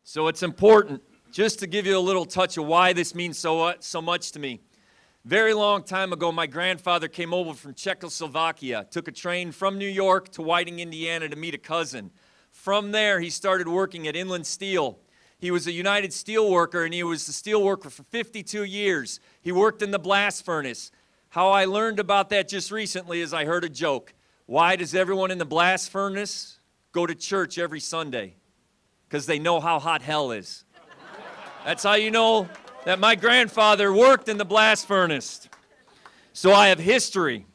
So it's important, just to give you a little touch of why this means so much to me. Very long time ago, my grandfather came over from Czechoslovakia, took a train from New York to Whiting, Indiana to meet a cousin. From there, he started working at Inland Steel. He was a United Steelworker, and he was a steelworker for 52 years. He worked in the blast furnace. How I learned about that just recently is I heard a joke. Why does everyone in the blast furnace go to church every Sunday? Because they know how hot hell is. That's how you know that my grandfather worked in the blast furnace. So I have history.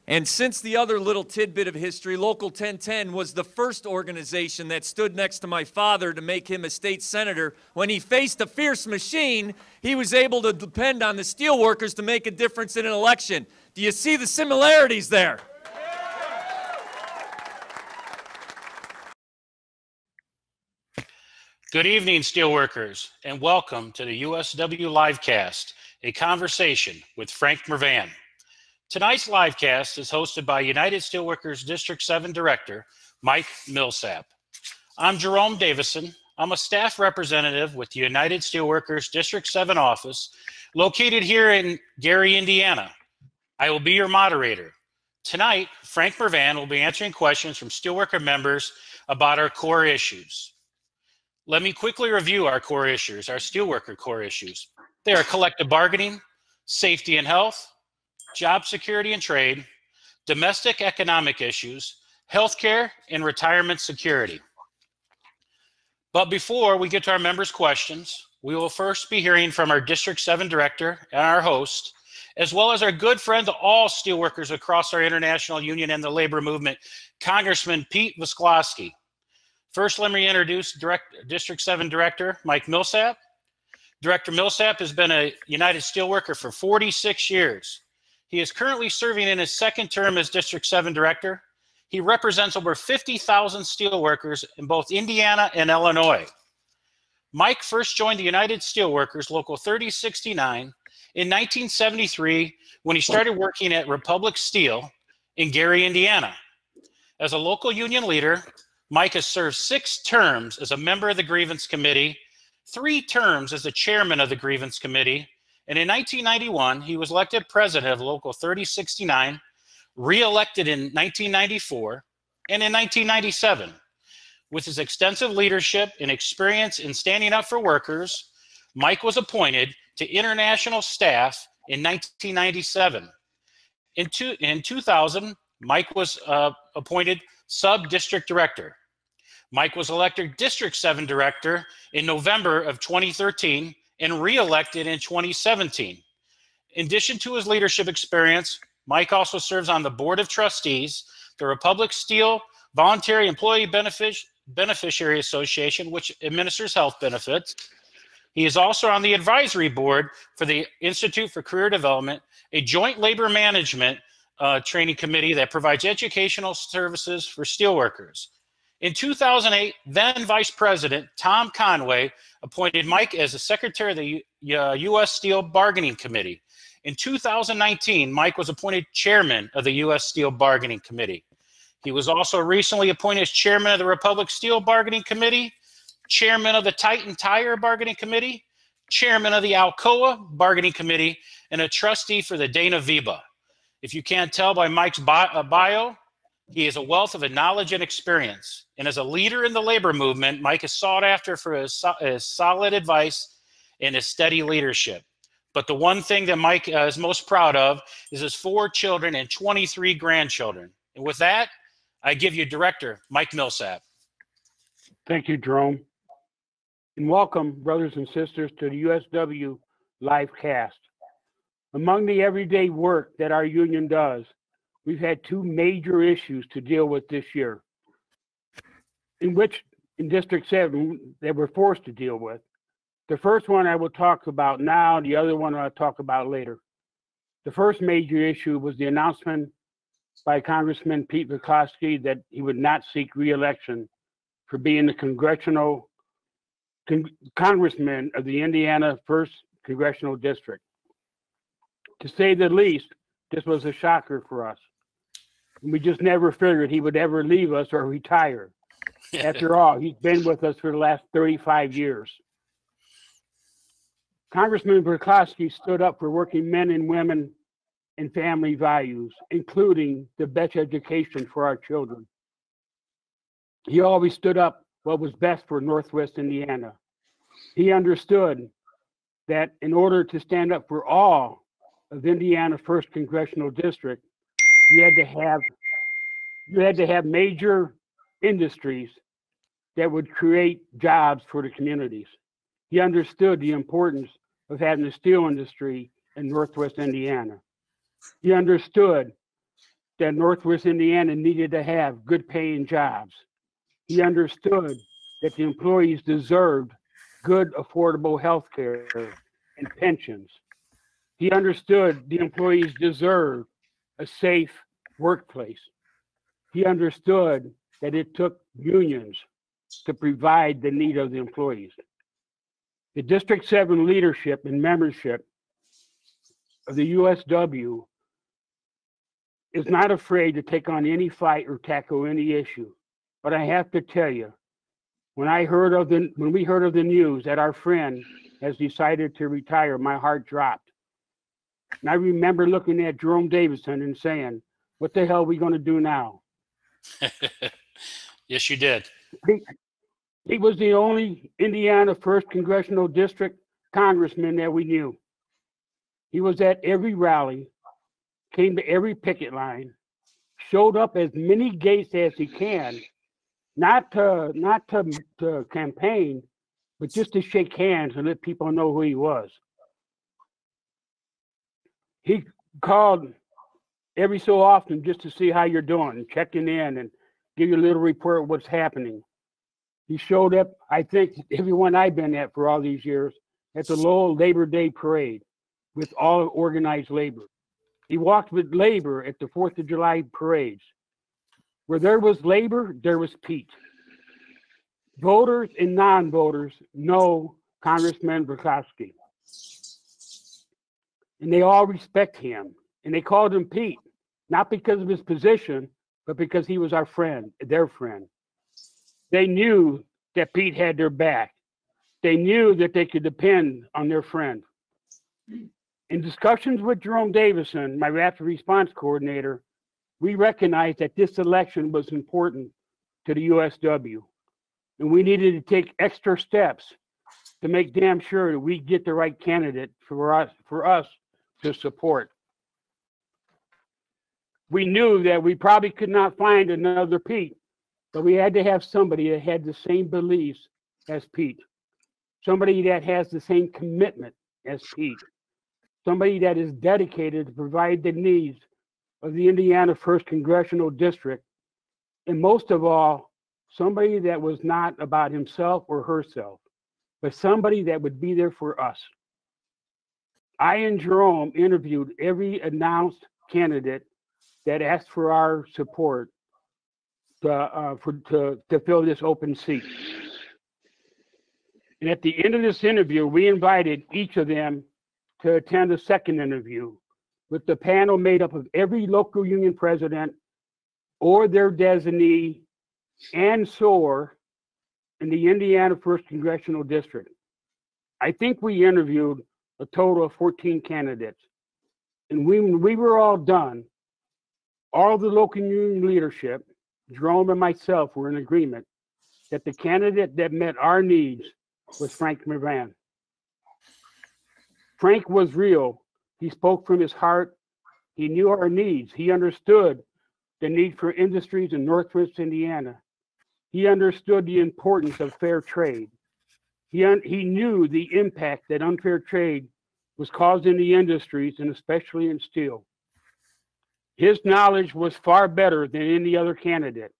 And since the other little tidbit of history, Local 1010 was the first organization that stood next to my father to make him a state senator. When he faced a fierce machine, he was able to depend on the steelworkers to make a difference in an election. Do you see the similarities there? Good evening, Steelworkers, and welcome to the USW Livecast, a conversation with Frank Mrvan. Tonight's livecast is hosted by United Steelworkers District 7 Director Mike Millsap. I'm Jerome Davison. I'm a staff representative with the United Steelworkers District 7 office located here in Gary, Indiana. I will be your moderator. Tonight, Frank Mrvan will be answering questions from Steelworker members about our core issues. Let me quickly review our core issues, our Steelworker core issues. They are collective bargaining, safety and health, job security and trade, domestic economic issues, healthcare, and retirement security. But before we get to our members' questions, we will first be hearing from our District 7 Director and our host, as well as our good friend to all steelworkers across our international union and the labor movement, Congressman Pete Visclosky. First, let me introduce District 7 Director Mike Millsap. Director Millsap has been a United Steelworker for 46 years. He is currently serving in his second term as District 7 Director. He represents over 50,000 steelworkers in both Indiana and Illinois. Mike first joined the United Steelworkers Local 3069 in 1973 when he started working at Republic Steel in Gary, Indiana. As a local union leader, Mike has served 6 terms as a member of the Grievance Committee, 3 terms as the chairman of the Grievance Committee, and in 1991, he was elected president of Local 3069, re-elected in 1994, and in 1997. With his extensive leadership and experience in standing up for workers, Mike was appointed to international staff in 1997. In 2000, Mike was appointed sub-district director. Mike was elected District 7 Director in November of 2013 and re-elected in 2017. In addition to his leadership experience, Mike also serves on the Board of Trustees, the Republic Steel Voluntary Employee Beneficiary Association, which administers health benefits. He is also on the advisory board for the Institute for Career Development, a joint labor management training committee that provides educational services for steelworkers. In 2008, then Vice President Tom Conway appointed Mike as the Secretary of the U.S. Steel Bargaining Committee. In 2019, Mike was appointed Chairman of the U.S. Steel Bargaining Committee. He was also recently appointed as Chairman of the Republic Steel Bargaining Committee, Chairman of the Titan Tire Bargaining Committee, Chairman of the Alcoa Bargaining Committee, and a trustee for the Dana Viba. If you can't tell by Mike's bio, he is a wealth of knowledge and experience. And as a leader in the labor movement, Mike is sought after for his solid advice and his steady leadership. But the one thing that Mike is most proud of is his 4 children and 23 grandchildren. And with that, I give you Director Mike Millsap. Thank you, Jerome. And welcome, brothers and sisters, to the USW Livecast. Among the everyday work that our union does, we've had 2 major issues to deal with this year, in District 7 that we're forced to deal with. The first one I will talk about now, the other one I'll talk about later. The first major issue was the announcement by Congressman Pete Visclosky that he would not seek re-election for being the congressman of the Indiana 1st Congressional District. To say the least, this was a shocker for us. We just never figured he would ever leave us or retire. After all, he's been with us for the last 35 years. Congressman Visclosky stood up for working men and women and family values, including the best education for our children. He always stood up what was best for Northwest Indiana. He understood that in order to stand up for all of Indiana's 1st Congressional District, you had to have major industries that would create jobs for the communities. He understood the importance of having the steel industry in Northwest Indiana. He understood that Northwest Indiana needed to have good paying jobs. He understood that the employees deserved good, affordable health care and pensions. He understood the employees deserved a safe workplace. He understood that it took unions to provide the need of the employees. The District 7 leadership and membership of the USW is not afraid to take on any fight or tackle any issue. But I have to tell you, when we heard of the news that our friend has decided to retire, my heart dropped. And I remember looking at Jerome Davison and saying, what the hell are we going to do now? Yes, you did. He was the only Indiana 1st Congressional District congressman that we knew. He was at every rally, came to every picket line, showed up as many gates as he can, not to campaign, but just to shake hands and let people know who he was. He called every so often just to see how you're doing, checking in and give you a little report of what's happening. He showed up, I think, everyone I've been at for all these years, at the Lowell Labor Day Parade with all organized labor. He walked with labor at the 4th of July parades. Where there was labor, there was Pete. Voters and non-voters know Congressman Visclosky. And they all respect him. And they called him Pete, not because of his position, but because he was our friend, their friend. They knew that Pete had their back. They knew that they could depend on their friend. In discussions with Jerome Davison, my rapid response coordinator, we recognized that this election was important to the USW, and we needed to take extra steps to make damn sure that we get the right candidate for us to support. We knew that we probably could not find another Pete, but we had to have somebody that had the same beliefs as Pete, somebody that has the same commitment as Pete, somebody that is dedicated to provide the needs of the Indiana 1st Congressional District, and most of all, somebody that was not about himself or herself, but somebody that would be there for us. I and Jerome interviewed every announced candidate that asked for our support to fill this open seat. And at the end of this interview, we invited each of them to attend a second interview with the panel made up of every local union president or their designee and SOAR in the Indiana 1st Congressional District. I think we interviewed a total of 14 candidates. And when we were all done, all the local union leadership, Jerome and myself, were in agreement that the candidate that met our needs was Frank Mrvan. Frank was real. He spoke from his heart. He knew our needs. He understood the need for industries in Northwest Indiana. He understood the importance of fair trade. He knew the impact that unfair trade was causing the industries, and especially in steel. His knowledge was far better than any other candidate.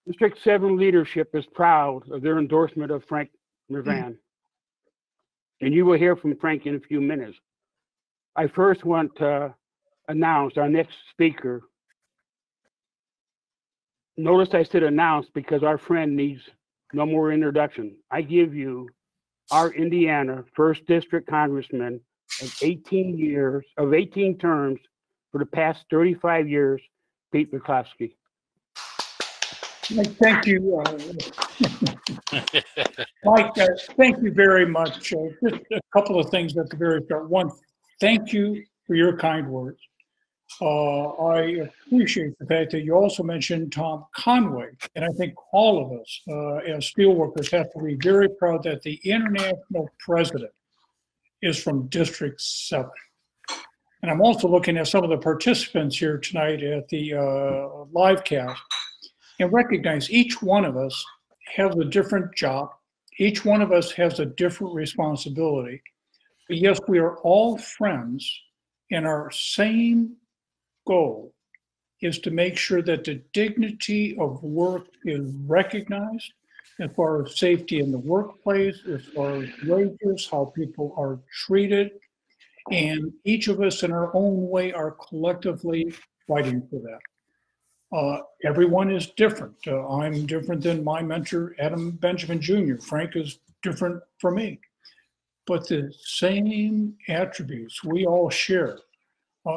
District 7 leadership is proud of their endorsement of Frank Mrvan. And you will hear from Frank in a few minutes. I first want to announce our next speaker. Notice I said announce because our friend needs no more introduction. I give you our Indiana 1st District Congressman of 18 terms for the past 35 years, Pete Visclosky. Thank you, Mike. Thank you very much. Just a couple of things at the very start. One, thank you for your kind words. I appreciate the fact that you also mentioned Tom Conway, and I think all of us as steelworkers have to be very proud that the international president is from District 7. And I'm also looking at some of the participants here tonight at the live cast and recognize each one of us has a different job. Each one of us has a different responsibility. But yes, we are all friends, and our same goal is to make sure that the dignity of work is recognized as far as safety in the workplace, as far as wages, how people are treated. And each of us in our own way are collectively fighting for that. Everyone is different. I'm different than my mentor, Adam Benjamin Jr. Frank is different from me. But the same attributes we all share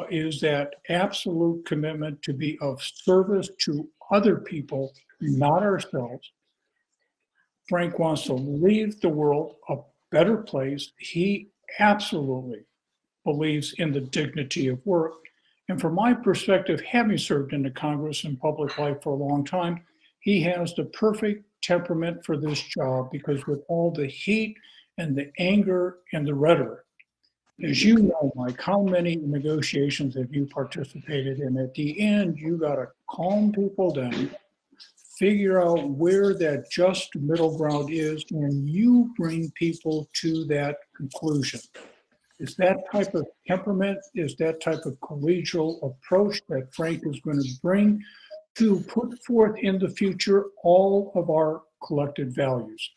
is that absolute commitment to be of service to other people, not ourselves. Frank wants to leave the world a better place. He absolutely believes in the dignity of work. And from my perspective, having served in the Congress and public life for a long time, he has the perfect temperament for this job, because with all the heat and the anger and the rhetoric, as you know, Mike, how many negotiations have you participated in? At the end, you got to calm people down, figure out where that just middle ground is, and you bring people to that conclusion. Is that type of temperament, is that type of collegial approach that Frank is going to bring to put forth in the future all of our collected values.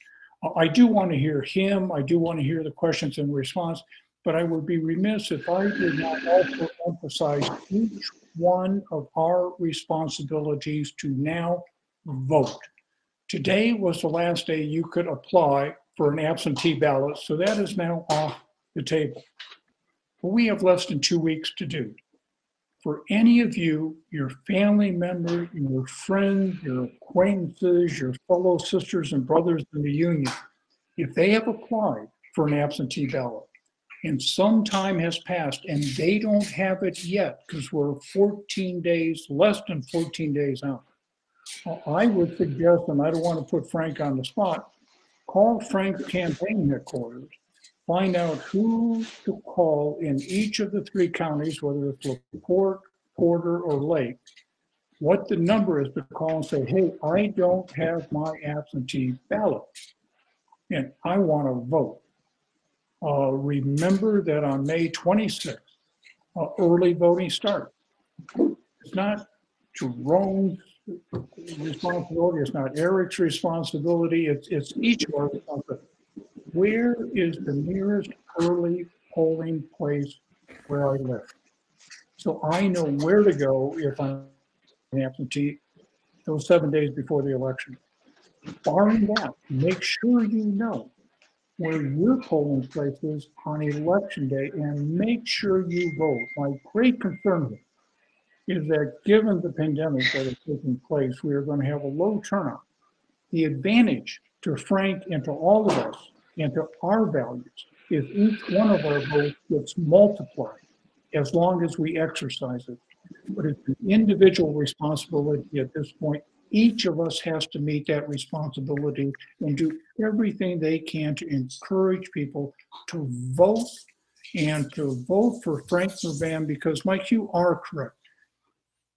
I do want to hear him, I do want to hear the questions and response, but I would be remiss if I did not also emphasize each one of our responsibilities to now vote. Today was the last day you could apply for an absentee ballot, so that is now off the table. But we have less than 2 weeks to do. For any of you, your family members, your friends, your acquaintances, your fellow sisters and brothers in the union, if they have applied for an absentee ballot and some time has passed and they don't have it yet because we're 14 days, less than 14 days out, I would suggest, and I don't want to put Frank on the spot, call Frank's campaign headquarters, find out who to call in each of the 3 counties, whether it's LaPorte, Porter, or Lake, what the number is to call and say, hey, I don't have my absentee ballot and I want to vote. Remember that on May 26th, early voting starts. It's not Jerome's responsibility, it's not Eric's responsibility, it's each of our responsibility. Where is the nearest early polling place where I live? So I know where to go if I'm an absentee those 7 days before the election. Barring that, make sure you know where your polling place is on election day and make sure you vote. My great concern is that given the pandemic that is taking place, we are going to have a low turnout. The advantage to Frank and to all of us and to our values is each one of our votes gets multiplied as long as we exercise it. But it's an individual responsibility at this point. Each of us has to meet that responsibility and do everything they can to encourage people to vote and to vote for Frank Mrvan, because Mike, you are correct.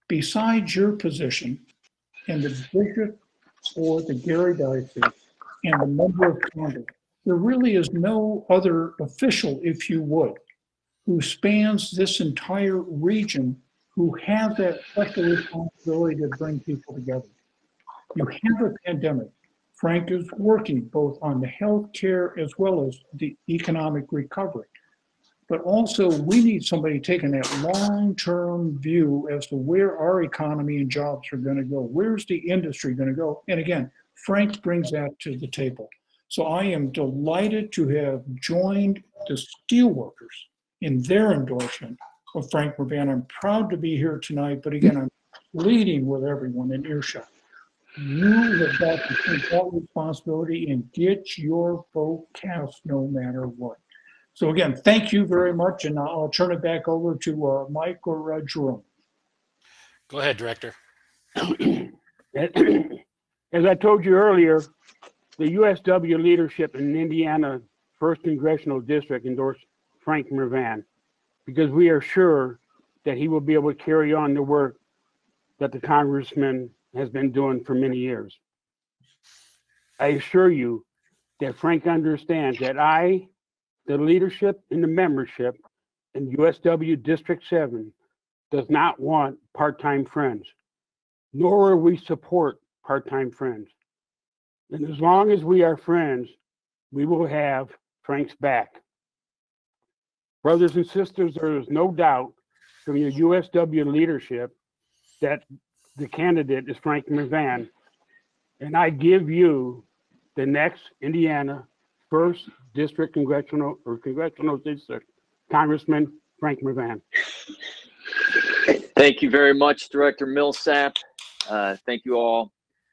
Besides your position in the district or the Gary Diocese and the member of Congress, there really is no other official, if you would, who spans this entire region who has that special responsibility to bring people together. You have a pandemic. Frank is working both on the healthcare as well as the economic recovery. But also we need somebody taking that long-term view as to where our economy and jobs are going to go. Where's the industry going to go? And again, Frank brings that to the table. So I am delighted to have joined the Steelworkers in their endorsement of Frank Mrvan. I'm proud to be here tonight, but again, I'm pleading with everyone in earshot. You have got to take that responsibility and get your vote cast no matter what. So again, thank you very much, and I'll turn it back over to Mike or Jerome. Go ahead, Director. As I told you earlier, the USW leadership in Indiana 1st Congressional District endorsed Frank Mrvan because we are sure that he will be able to carry on the work that the congressman has been doing for many years. I assure you that Frank understands that I, the leadership and the membership in USW District 7, does not want part-time friends, nor will we support part-time friends. And as long as we are friends, we will have Frank's back. Brothers and sisters, there is no doubt from your USW leadership that the candidate is Frank Mrvan, and I give you the next Indiana 1st District Congressional District, Congressman Frank Mrvan. Thank you very much, Director Millsap. Thank you all.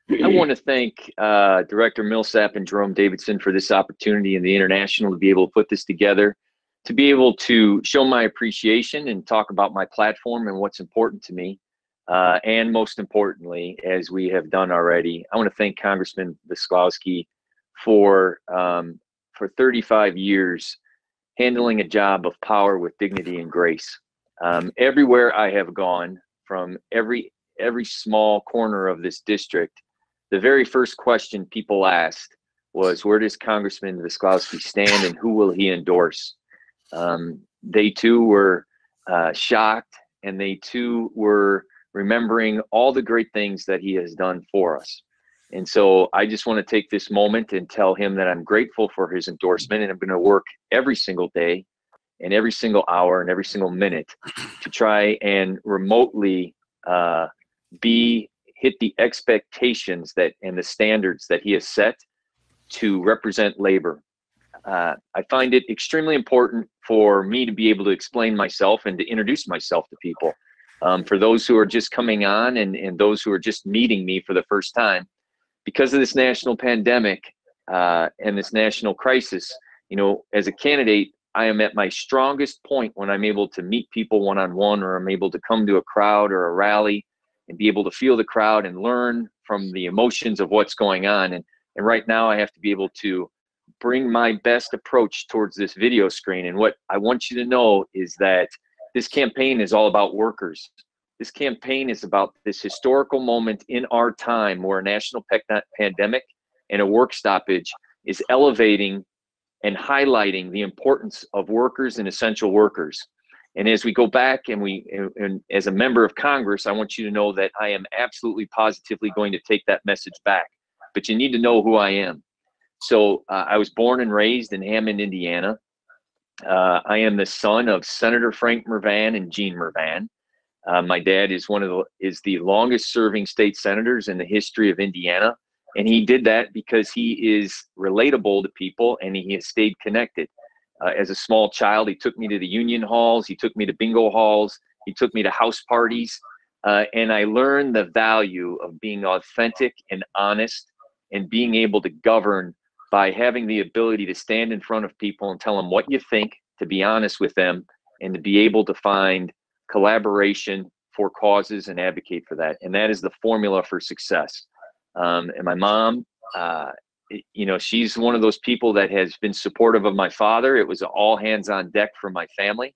I want to thank Director Millsap and Jerome Davidson for this opportunity and the International to be able to put this together, to be able to show my appreciation and talk about my platform and what's important to me. And most importantly, as we have done already, I want to thank Congressman Visclosky for 35 years handling a job of power with dignity and grace. Everywhere I have gone, from every small corner of this district, the very first question people asked was, where does Congressman Visclosky stand and who will he endorse? They too were shocked, and they too were remembering all the great things that he has done for us. And so I just want to take this moment and tell him that I'm grateful for his endorsement, and I'm going to work every single day and every single hour and every single minute to try and remotely hit the expectations that and the standards that he has set to represent labor. I find it extremely important for me to be able to explain myself and to introduce myself to people. For those who are just coming on and those who are just meeting me for the first time, because of this national pandemic and this national crisis, you know, as a candidate, I am at my strongest point when I'm able to meet people one-on-one, or I'm able to come to a crowd or a rally and be able to feel the crowd and learn from the emotions of what's going on. And right now I have to be able to bring my best approach towards this video screen. And what I want you to know is that this campaign is all about workers. This campaign is about this historical moment in our time where a national pandemic and a work stoppage is elevating and highlighting the importance of workers and essential workers. And as we go back and as a member of Congress, I want you to know that I am absolutely positively going to take that message back. But you need to know who I am. So I was born and raised in Hammond, Indiana. I am the son of Senator Frank Mrvan and Jean Mrvan. My dad is the longest serving state senators in the history of Indiana. And he did that because he is relatable to people and he has stayed connected. As a small child, he took me to the union halls, he took me to bingo halls, he took me to house parties, and I learned the value of being authentic and honest and being able to govern by having the ability to stand in front of people and tell them what you think, to be honest with them, and to be able to find collaboration for causes and advocate for that. And that is the formula for success. And my mom, you know, she's one of those people that has been supportive of my father. It was all hands on deck for my family.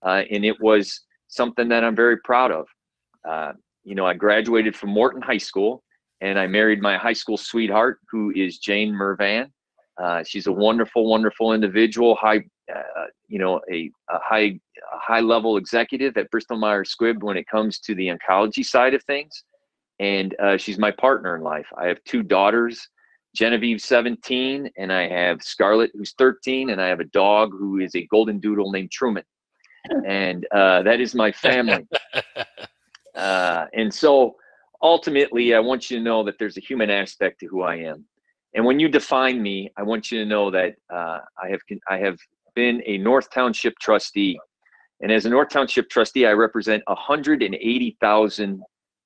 And it was something that I'm very proud of. You know, I graduated from Morton High School and I married my high school sweetheart, who is Jane Mrvan. She's a wonderful, wonderful individual, you know, a high level executive at Bristol Myers Squibb when it comes to the oncology side of things. And she's my partner in life. I have two daughters, Genevieve, 17, and I have Scarlett, who's 13, and I have a dog who is a golden doodle named Truman. And that is my family. And so ultimately, I want you to know that there's a human aspect to who I am. And when you define me, I want you to know that I have been a North Township trustee. And as a North Township trustee, I represent 180,000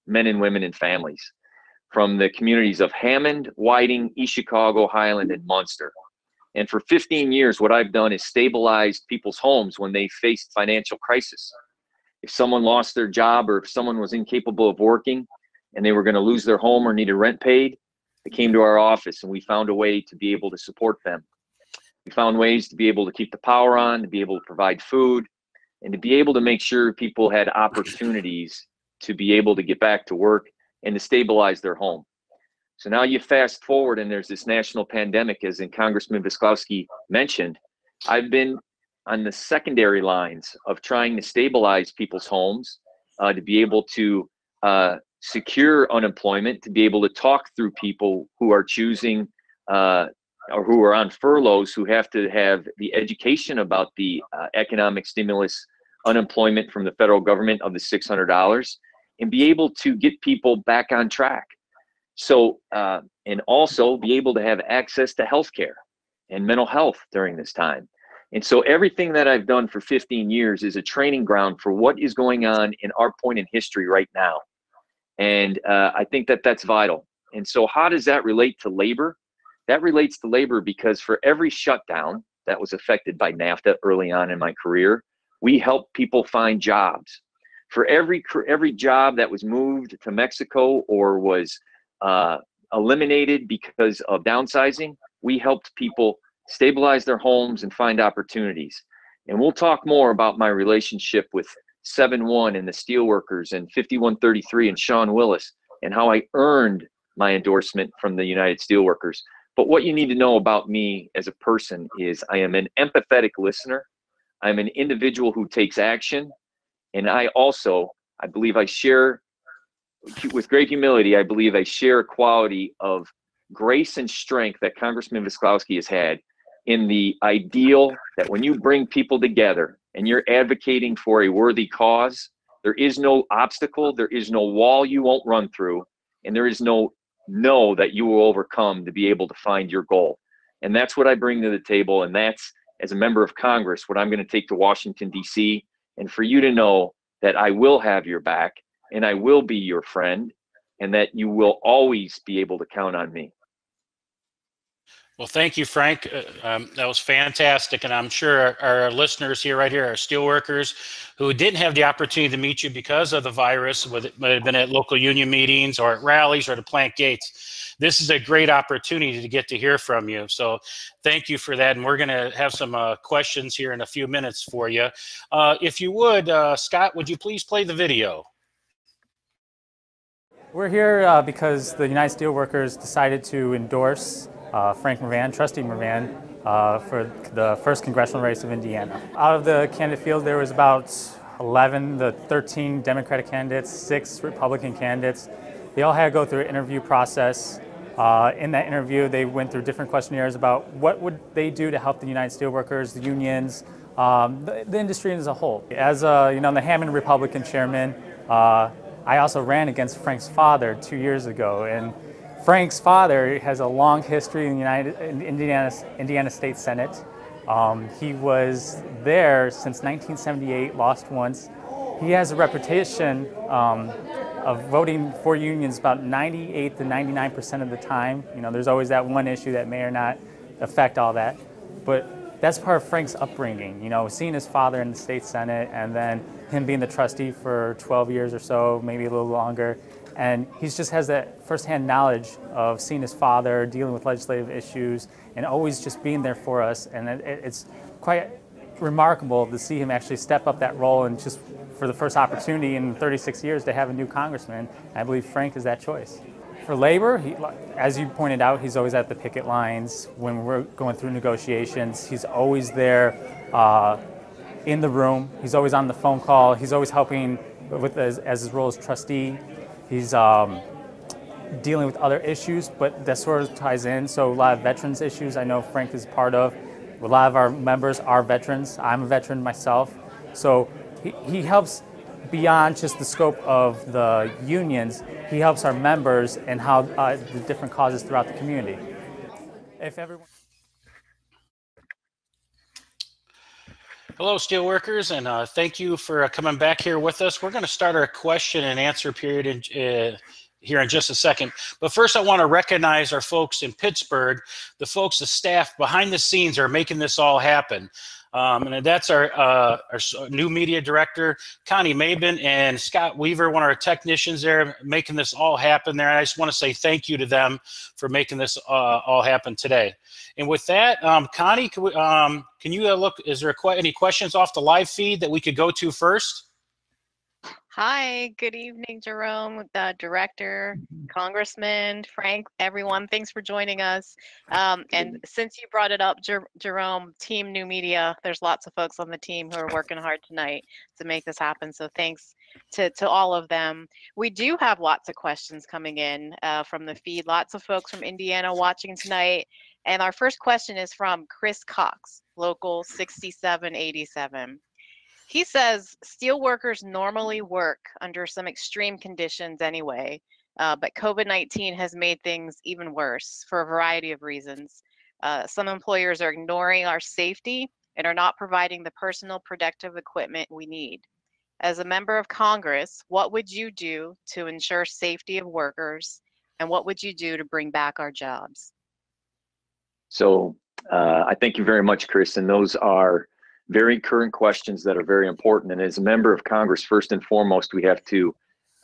men and women and families. from the communities of Hammond, Whiting, East Chicago, Highland, and Munster. And for 15 years, what I've done is stabilized people's homes when they faced financial crisis. If someone lost their job or if someone was incapable of working and they were going to lose their home or needed rent paid, they came to our office and we found a way to be able to support them. We found ways to be able to keep the power on, to be able to provide food, and to be able to make sure people had opportunities to be able to get back to work and to stabilize their home. So now you fast forward and there's this national pandemic, as in Congressman Visclosky mentioned. I've been on the secondary lines of trying to stabilize people's homes, to be able to secure unemployment, to be able to talk through people who are choosing or who are on furloughs, who have to have the education about the economic stimulus unemployment from the federal government of the $600, and be able to get people back on track. So, and also be able to have access to healthcare and mental health during this time. And so everything that I've done for 15 years is a training ground for what is going on in our point in history right now. And I think that that's vital. And so how does that relate to labor? That relates to labor because for every shutdown that was affected by NAFTA early on in my career, we helped people find jobs. For every job that was moved to Mexico or was eliminated because of downsizing, we helped people stabilize their homes and find opportunities. And we'll talk more about my relationship with 7-1 and the Steelworkers and 5133 and Sean Willis and how I earned my endorsement from the United Steelworkers. But what you need to know about me as a person is I am an empathetic listener. I'm an individual who takes action. And I believe I share, with great humility, I believe I share a quality of grace and strength that Congressman Visclosky has had in the ideal that when you bring people together and you're advocating for a worthy cause, there is no obstacle, there is no wall you won't run through, and there is no that you will overcome to be able to find your goal. And that's what I bring to the table, and that's, as a member of Congress, what I'm going to take to Washington, D.C., and for you to know that I will have your back, and I will be your friend, and that you will always be able to count on me. Well, thank you, Frank. That was fantastic. And I'm sure our listeners here, right here, our steelworkers who didn't have the opportunity to meet you because of the virus, whether it might have been at local union meetings or at rallies or at the plant gates. This is a great opportunity to get to hear from you. So thank you for that. And we're going to have some questions here in a few minutes for you. If you would, Scott, would you please play the video? We're here because the United Steelworkers decided to endorse Frank Mrvan, Trustee Mrvan, for the first congressional race of Indiana. Out of the candidate field, there was about 13 Democratic candidates, 6 Republican candidates. They all had to go through an interview process. In that interview, they went through different questionnaires about what would they do to help the United Steelworkers, the unions, the industry as a whole. As the Hammond Republican chairman, I also ran against Frank's father 2 years ago, and Frank's father has a long history in the Indiana State Senate. He was there since 1978, lost once. He has a reputation of voting for unions about 98 to 99% of the time. You know, there's always that one issue that may or not affect all that, but that's part of Frank's upbringing. You know, seeing his father in the state Senate and then him being the trustee for 12 years or so, maybe a little longer. And he just has that firsthand knowledge of seeing his father, dealing with legislative issues, and always just being there for us. And it's quite remarkable to see him actually step up that role and just for the first opportunity in 36 years to have a new congressman. I believe Frank is that choice. For labor, as you pointed out, he's always at the picket lines. When we're going through negotiations, he's always there in the room. He's always on the phone call. He's always helping with as his role as trustee. He's dealing with other issues, but that sort of ties in. So a lot of veterans issues I know Frank is part of. A lot of our members are veterans. I'm a veteran myself. So he helps beyond just the scope of the unions. He helps our members and how the different causes throughout the community. If everyone... Hello, Steelworkers, and thank you for coming back here with us. We're going to start our question and answer period here in just a second. But first, I want to recognize our folks in Pittsburgh, the folks, the staff behind the scenes are making this all happen. And that's our new media director, Connie Mabin, and Scott Weaver, one of our technicians there, making this all happen there. And I just want to say thank you to them for making this all happen today. And with that, Connie, can you look, is there any questions off the live feed that we could go to first? Hi, good evening, Jerome, the director, Congressman, Frank, everyone. Thanks for joining us. And since you brought it up, Jerome, Team New Media, there's lots of folks on the team who are working hard tonight to make this happen. So thanks to all of them. We do have lots of questions coming in from the feed, lots of folks from Indiana watching tonight. And our first question is from Chris Cox, local 6787. He says steelworkers normally work under some extreme conditions anyway, but COVID-19 has made things even worse for a variety of reasons. Some employers are ignoring our safety and are not providing the personal protective equipment we need. As a member of Congress, what would you do to ensure safety of workers, and what would you do to bring back our jobs? So I thank you very much, Chris, and those are very current questions that are very important. And as a member of Congress, first and foremost, we have to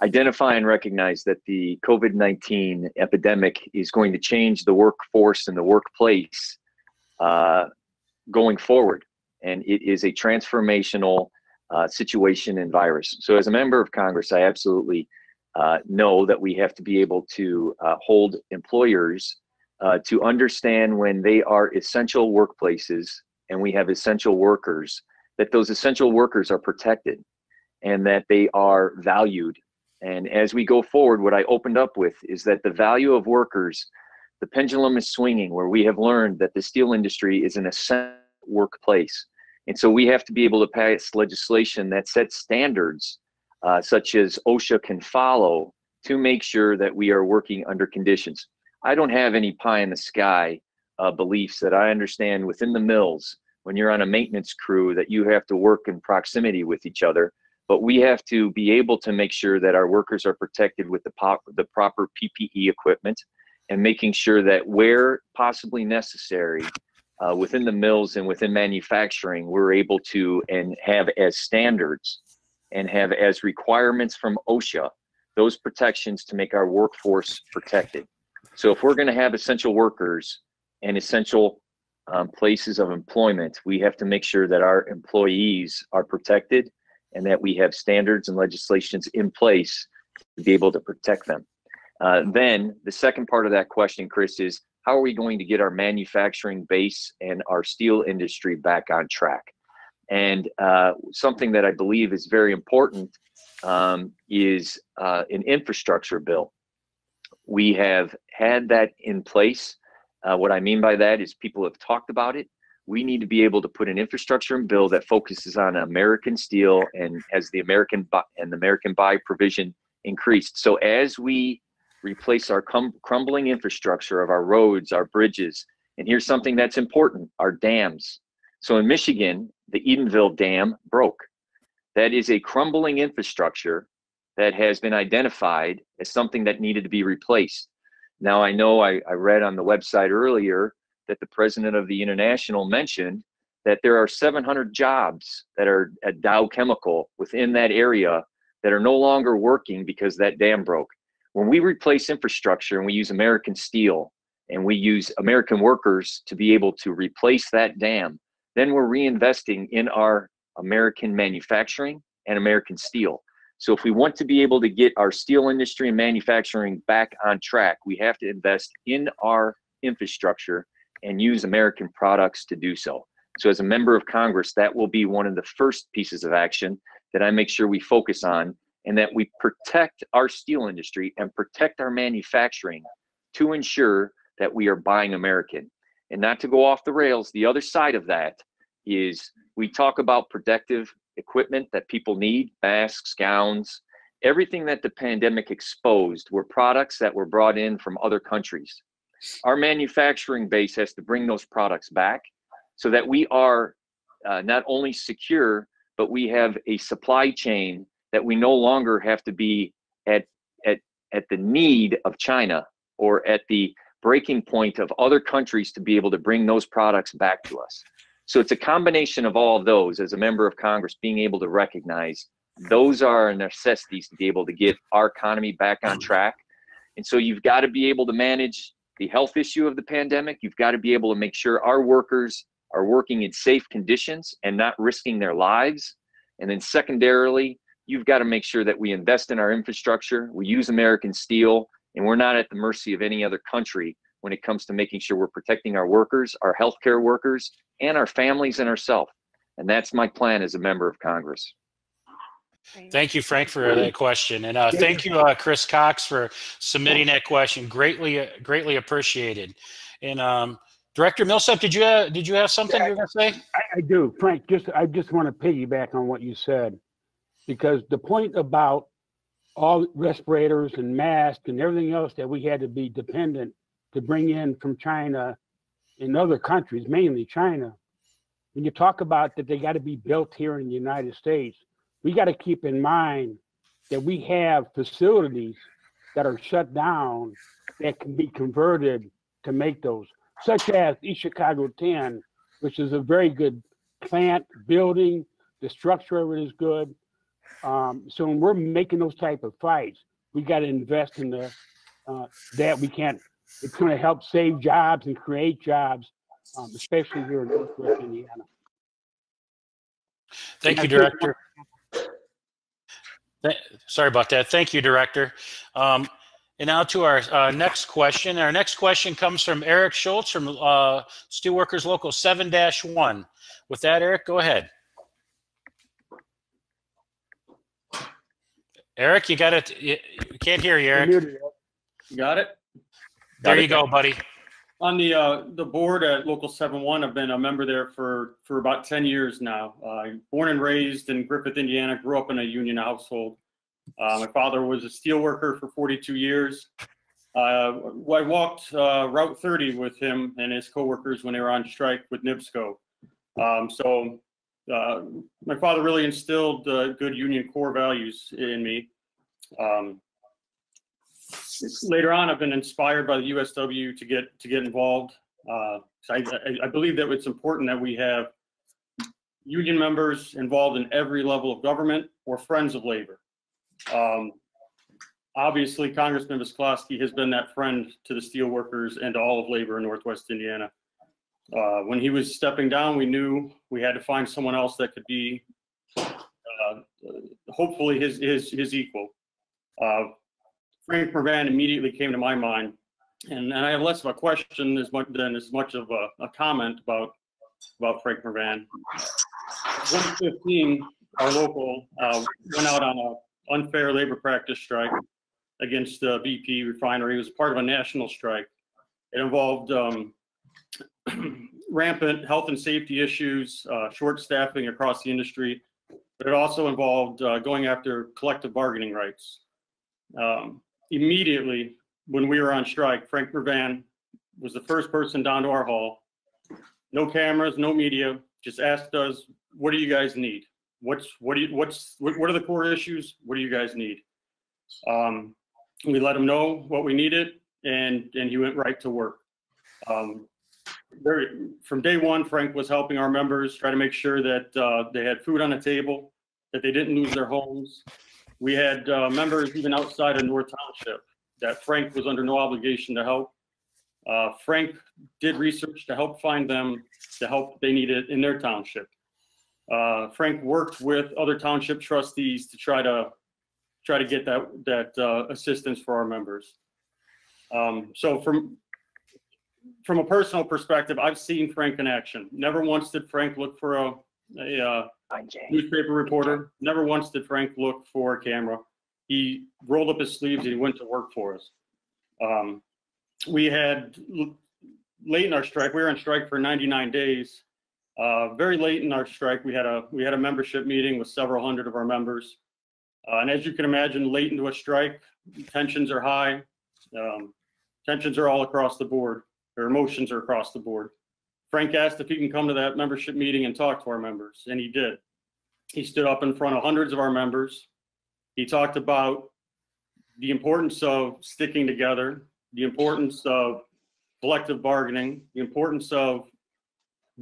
identify and recognize that the COVID-19 epidemic is going to change the workforce and the workplace going forward. And it is a transformational situation and virus. So as a member of Congress, I absolutely know that we have to be able to hold employers to understand when they are essential workplaces and we have essential workers, that those essential workers are protected and that they are valued. And as we go forward, what I opened up with is that the value of workers, the pendulum is swinging, where we have learned that the steel industry is an essential workplace. And so we have to be able to pass legislation that sets standards such as OSHA can follow to make sure that we are working under conditions. I don't have any pie in the sky beliefs that I understand within the mills when you're on a maintenance crew that you have to work in proximity with each other, but we have to be able to make sure that our workers are protected with the proper PPE equipment, and making sure that where possibly necessary within the mills and within manufacturing, we're able to and have as standards and have as requirements from OSHA those protections to make our workforce protected. So if we're going to have essential workers and essential places of employment, we have to make sure that our employees are protected and that we have standards and legislations in place to be able to protect them. Then the second part of that question, Chris, is how are we going to get our manufacturing base and our steel industry back on track? And something that I believe is very important is an infrastructure bill. We have had that in place. What I mean by that is people have talked about it. We need to be able to put an infrastructure bill that focuses on American steel and has the American buy provision increased. So as we replace our crumbling infrastructure of our roads, our bridges, and here's something that's important, our dams. So in Michigan, the Edenville Dam broke. That is a crumbling infrastructure that has been identified as something that needed to be replaced. Now, I know I read on the website earlier that the president of the International mentioned that there are 700 jobs that are at Dow Chemical within that area that are no longer working because that dam broke. When we replace infrastructure and we use American steel and we use American workers to be able to replace that dam, then we're reinvesting in our American manufacturing and American steel. So if we want to be able to get our steel industry and manufacturing back on track, we have to invest in our infrastructure and use American products to do so. So as a member of Congress, that will be one of the first pieces of action that I make sure we focus on, and that we protect our steel industry and protect our manufacturing to ensure that we are buying American. And not to go off the rails, the other side of that is we talk about protective equipment that people need, masks, gowns, everything that the pandemic exposed were products that were brought in from other countries. Our manufacturing base has to bring those products back so that we are not only secure, but we have a supply chain that we no longer have to be at at the need of China or at the breaking point of other countries to be able to bring those products back to us. So it's a combination of all of those as a member of Congress, being able to recognize those are necessities to be able to get our economy back on track. And so you've got to be able to manage the health issue of the pandemic. You've got to be able to make sure our workers are working in safe conditions and not risking their lives. And then secondarily, you've got to make sure that we invest in our infrastructure, we use American steel, and we're not at the mercy of any other country when it comes to making sure we're protecting our workers, our healthcare workers, and our families and ourselves. And that's my plan as a member of Congress. Thank you, Frank, for that question. And thank you, Chris Cox, for submitting that question. Greatly appreciated. And Director Millsap, did you have something you were going to say? I do, Frank. I just want to piggyback on what you said, because the point about all respirators and masks and everything else that we had to be dependent to bring in from China and other countries, mainly China. When you talk about that they got to be built here in the United States, we got to keep in mind that we have facilities that are shut down that can be converted to make those, such as East Chicago 10, which is a very good plant building. The structure of it is good. So when we're making those type of fights, we got to invest in the that we can't. It's going to help save jobs and create jobs, especially here in Northwest Indiana. Thank you, Director. Sorry about that. Thank you, Director. And now to our next question. Our next question comes from Eric Schultz from Steelworkers Local 7-1. With that, Eric, go ahead. Eric, you got it. You can't hear you, Eric. You got it? There you go, buddy. On the board at Local 7-1, I've been a member there for about 10 years now. Born and raised in Griffith, Indiana, grew up in a union household. My father was a steel worker for 42 years. I walked Route 30 with him and his coworkers when they were on strike with NIPSCO. My father really instilled good union core values in me. Later on, I've been inspired by the USW to get involved. I believe that it's important that we have union members involved in every level of government or friends of labor. Obviously, Congressman Visclosky has been that friend to the steelworkers and to all of labor in Northwest Indiana. When he was stepping down, we knew we had to find someone else that could be hopefully his equal. Frank Mrvan immediately came to my mind, and I have less of a question as much of a comment about Frank Mrvan. 115, our local, went out on an unfair labor practice strike against the BP refinery. It was part of a national strike. It involved rampant health and safety issues, short staffing across the industry, but it also involved going after collective bargaining rights. Immediately, when we were on strike, Frank Mrvan was the first person down to our hall. No cameras, no media, just asked us, what do you guys need? What are the core issues? What do you guys need? We let him know what we needed, and he went right to work. From day one, Frank was helping our members try to make sure that they had food on the table, that they didn't lose their homes. We had members even outside of North Township that Frank was under no obligation to help. Frank did research to help find them the help they needed in their township. Frank worked with other township trustees to try to get that assistance for our members. So from a personal perspective, I've seen Frank in action. Never once did Frank look for a newspaper reporter. Never once did Frank look for a camera. He rolled up his sleeves and he went to work for us. We had, late in our strike, we were on strike for 99 days. Very late in our strike, we had a membership meeting with several hundred of our members. And as you can imagine, late into a strike, tensions are high. Tensions are all across the board. Their emotions are across the board. Frank asked if he can come to that membership meeting and talk to our members, and he did. He stood up in front of hundreds of our members. He talked about the importance of sticking together, the importance of collective bargaining, the importance of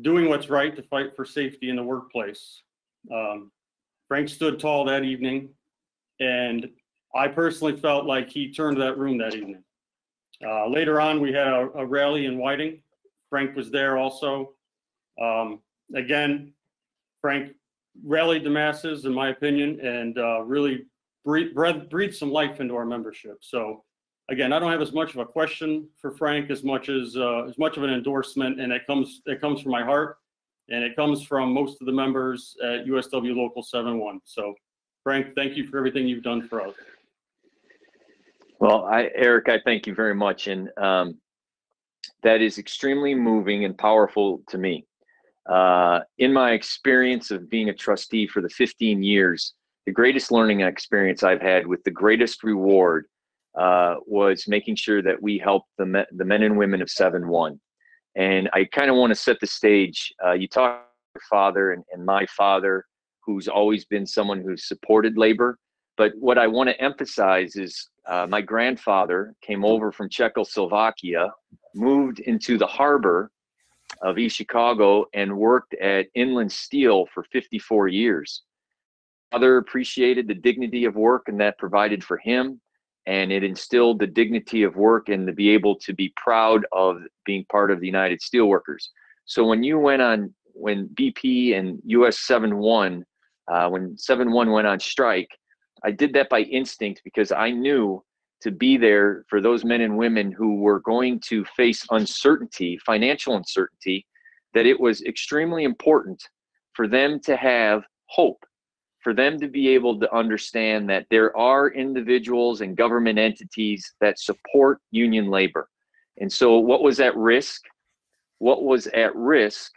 doing what's right to fight for safety in the workplace. Frank stood tall that evening, and I personally felt like he turned that room that evening. Later on, we had a rally in Whiting. Frank was there also. Again, Frank rallied the masses, in my opinion, and really breathed some life into our membership. So again, I don't have as much of a question for Frank as much of an endorsement, and it comes from my heart, and it comes from most of the members at USW Local 7-1. So Frank, thank you for everything you've done for us. Well, Eric, I thank you very much, and that is extremely moving and powerful to me. In my experience of being a trustee for the 15 years, the greatest learning experience I've had with the greatest reward was making sure that we helped the men and women of 7-1. And I kind of want to set the stage. You talked about your father and my father, who's always been someone who's supported labor. But what I want to emphasize is my grandfather came over from Czechoslovakia, moved into the harbor of East Chicago, and worked at Inland Steel for 54 years. Father appreciated the dignity of work, and that provided for him, and it instilled the dignity of work and to be able to be proud of being part of the United Steelworkers. So when BP and US 7-1, when 7-1 went on strike, I did that by instinct because I knew to be there for those men and women who were going to face uncertainty, financial uncertainty, that it was extremely important for them to have hope, for them to be able to understand that there are individuals and government entities that support union labor. And so what was at risk? What was at risk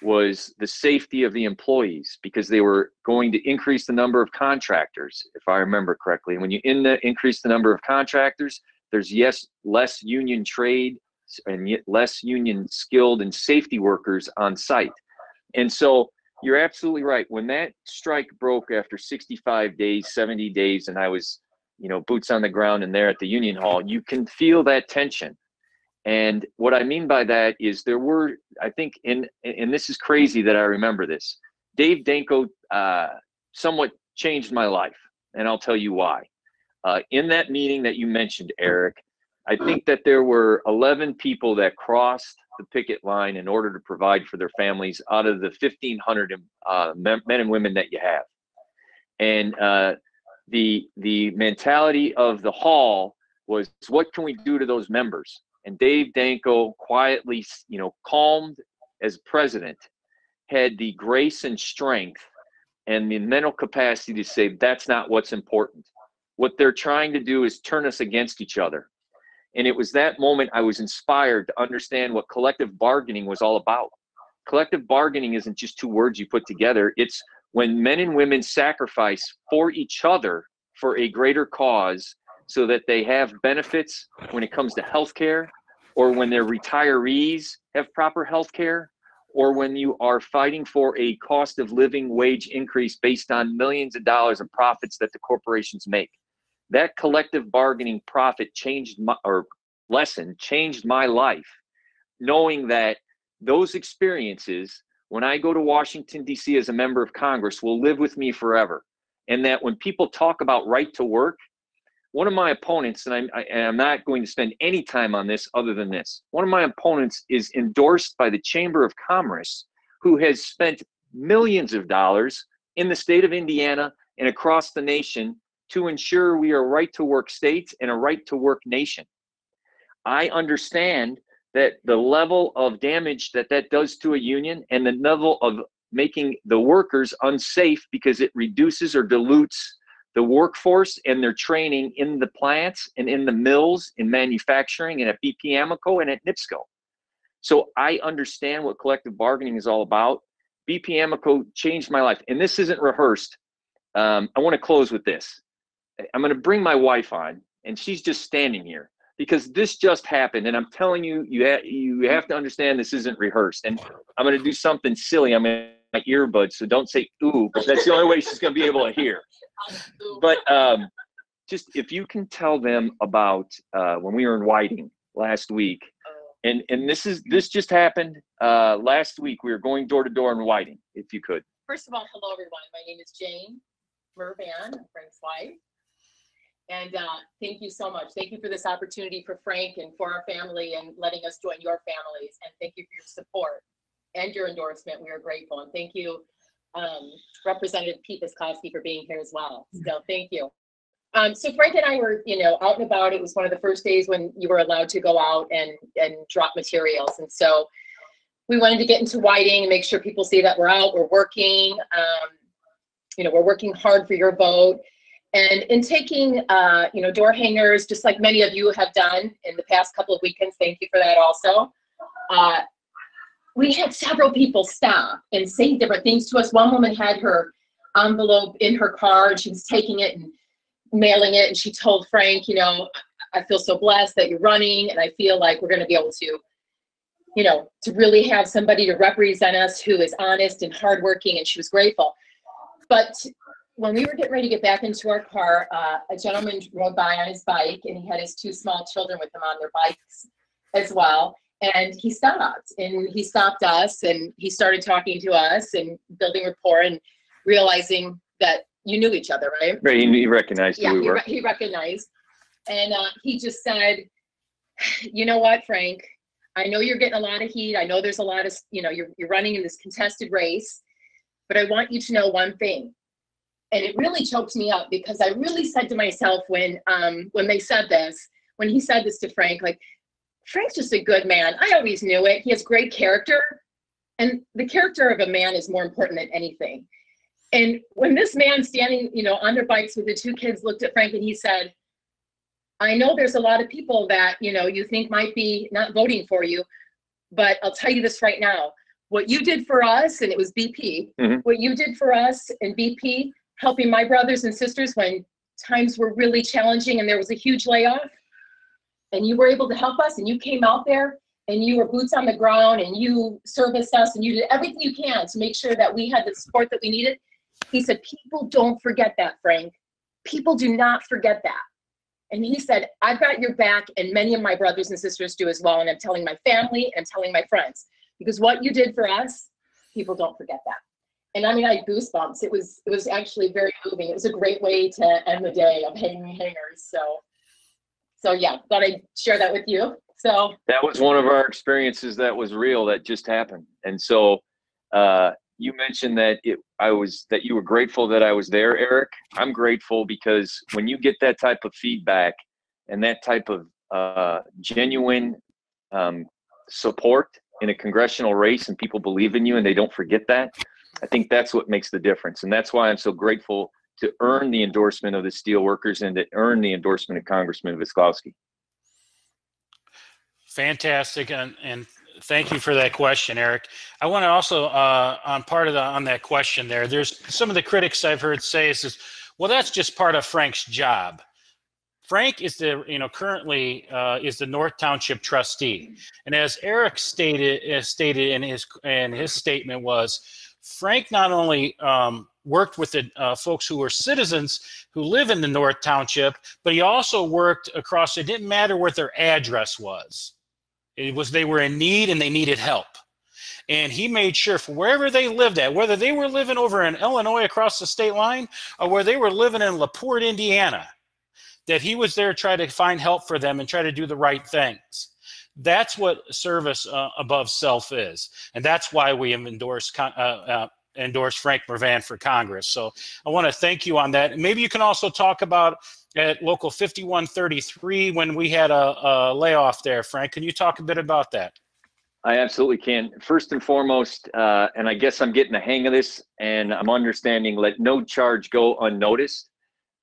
was the safety of the employees, because they were going to increase the number of contractors, if I remember correctly. And when you increase the number of contractors, there's less union trade and less union skilled and safety workers on site. And so you're absolutely right. When that strike broke after 65 days, 70 days, and I was, boots on the ground and there at the Union Hall, you can feel that tension. And what I mean by that is there were, I think, and this is crazy that I remember this, Dave Danko somewhat changed my life, and I'll tell you why. In that meeting that you mentioned, Eric, I think that there were 11 people that crossed the picket line in order to provide for their families out of the 1,500 men and women that you have. And the mentality of the hall was, what can we do to those members? And Dave Danko quietly, calmed as president, had the grace and strength and the mental capacity to say, that's not what's important. What they're trying to do is turn us against each other. And it was that moment I was inspired to understand what collective bargaining was all about. Collective bargaining isn't just two words you put together. It's when men and women sacrifice for each other for a greater cause, so that they have benefits when it comes to healthcare, or when their retirees have proper healthcare, or when you are fighting for a cost of living wage increase based on millions of dollars of profits that the corporations make. That collective bargaining profit changed my life, knowing that those experiences, when I go to Washington, D.C. as a member of Congress, will live with me forever. And that when people talk about right to work, one of my opponents, and I'm not going to spend any time on this other than this, one of my opponents is endorsed by the Chamber of Commerce, who has spent millions of dollars in the state of Indiana and across the nation to ensure we are right to work states and a right to work nation. I understand that the level of damage that does to a union, and the level of making the workers unsafe because it reduces or dilutes the workforce and their training in the plants and in the mills, in manufacturing, and at BP Amoco and at NIPSCO. So I understand what collective bargaining is all about. BP Amoco changed my life, and this isn't rehearsed. I want to close with this. I'm going to bring my wife on, and she's just standing here because this just happened. And I'm telling you, you have to understand this isn't rehearsed. And I'm going to do something silly. I'm in my earbuds, so don't say ooh, but that's the only way she's going to be able to hear. But just if you can tell them about when we were in Whiting last week, and this just happened last week. We were going door to door in Whiting. If you could. First of all, hello everyone. My name is Jane Mrvan, Frank's wife. And thank you so much. Thank you for this opportunity for Frank and for our family and letting us join your families. And thank you for your support and your endorsement. We are grateful. And thank you, Representative Pete Visclosky, for being here as well. So thank you. So Frank and I were, out and about. It was one of the first days when you were allowed to go out and drop materials. And so we wanted to get into Whiting and make sure people see that we're out, we're working, we're working hard for your vote. And in taking, door hangers, just like many of you have done in the past couple of weekends, thank you for that also. We had several people stop and say different things to us. One woman had her envelope in her car and she was taking it and mailing it. And she told Frank, I feel so blessed that you're running and I feel like we're going to be able to, to really have somebody to represent us who is honest and hardworking. And she was grateful. But when we were getting ready to get back into our car, a gentleman rode by on his bike and he had his 2 small children with him on their bikes as well. And he stopped us and he started talking to us and building rapport and realizing that you knew each other, right? Right, he recognized who we were. He recognized. And he just said, you know what, Frank, I know you're getting a lot of heat. I know there's a lot of, you're running in this contested race, but I want you to know one thing. And it really choked me up because I really said to myself when they said this, when he said this to Frank, like, Frank's just a good man. I always knew it. He has great character. And the character of a man is more important than anything. And when this man standing, on their bikes with the 2 kids looked at Frank and he said, I know there's a lot of people that, you think might be not voting for you, but I'll tell you this right now. What you did for us, and it was BP, what you did for us and BP, helping my brothers and sisters when times were really challenging and there was a huge layoff, and you were able to help us and you came out there and you were boots on the ground and you serviced us and you did everything you can to make sure that we had the support that we needed. He said, people don't forget that, Frank. People do not forget that. And he said, I've got your back and many of my brothers and sisters do as well. And I'm telling my family and I'm telling my friends, because what you did for us, people don't forget that. And I mean, I had goosebumps. It was actually very moving. It was a great way to end the day of hanging hangers. So yeah, thought I'd share that with you. So that was one of our experiences that was real, that just happened. And so you mentioned that that you were grateful that I was there, Eric. I'm grateful because when you get that type of feedback and that type of genuine support in a congressional race and people believe in you and they don't forget that, I think that's what makes the difference. And that's why I'm so grateful to earn the endorsement of the Steelworkers and to earn the endorsement of Congressman Visclosky. Fantastic. And thank you for that question, Eric. I want to also, on that question there's some of the critics I've heard say is, well, that's just part of Frank's job. Frank is currently is the North Township trustee. And as Eric stated in his statement was, Frank not only worked with the folks who were citizens who live in the North Township, but he also worked across, it didn't matter what their address was. It was they were in need and they needed help. And he made sure for wherever they lived at, whether they were living over in Illinois across the state line or where they were living in LaPorte, Indiana, that he was there trying to find help for them and try to do the right things. That's what service above self is. And that's why we have endorsed Frank Mrvan for Congress. So I want to thank you on that. And maybe you can also talk about at Local 5133 when we had a layoff there. Frank, can you talk a bit about that? I absolutely can. First and foremost, and I guess I'm getting the hang of this and I'm understanding, let no charge go unnoticed.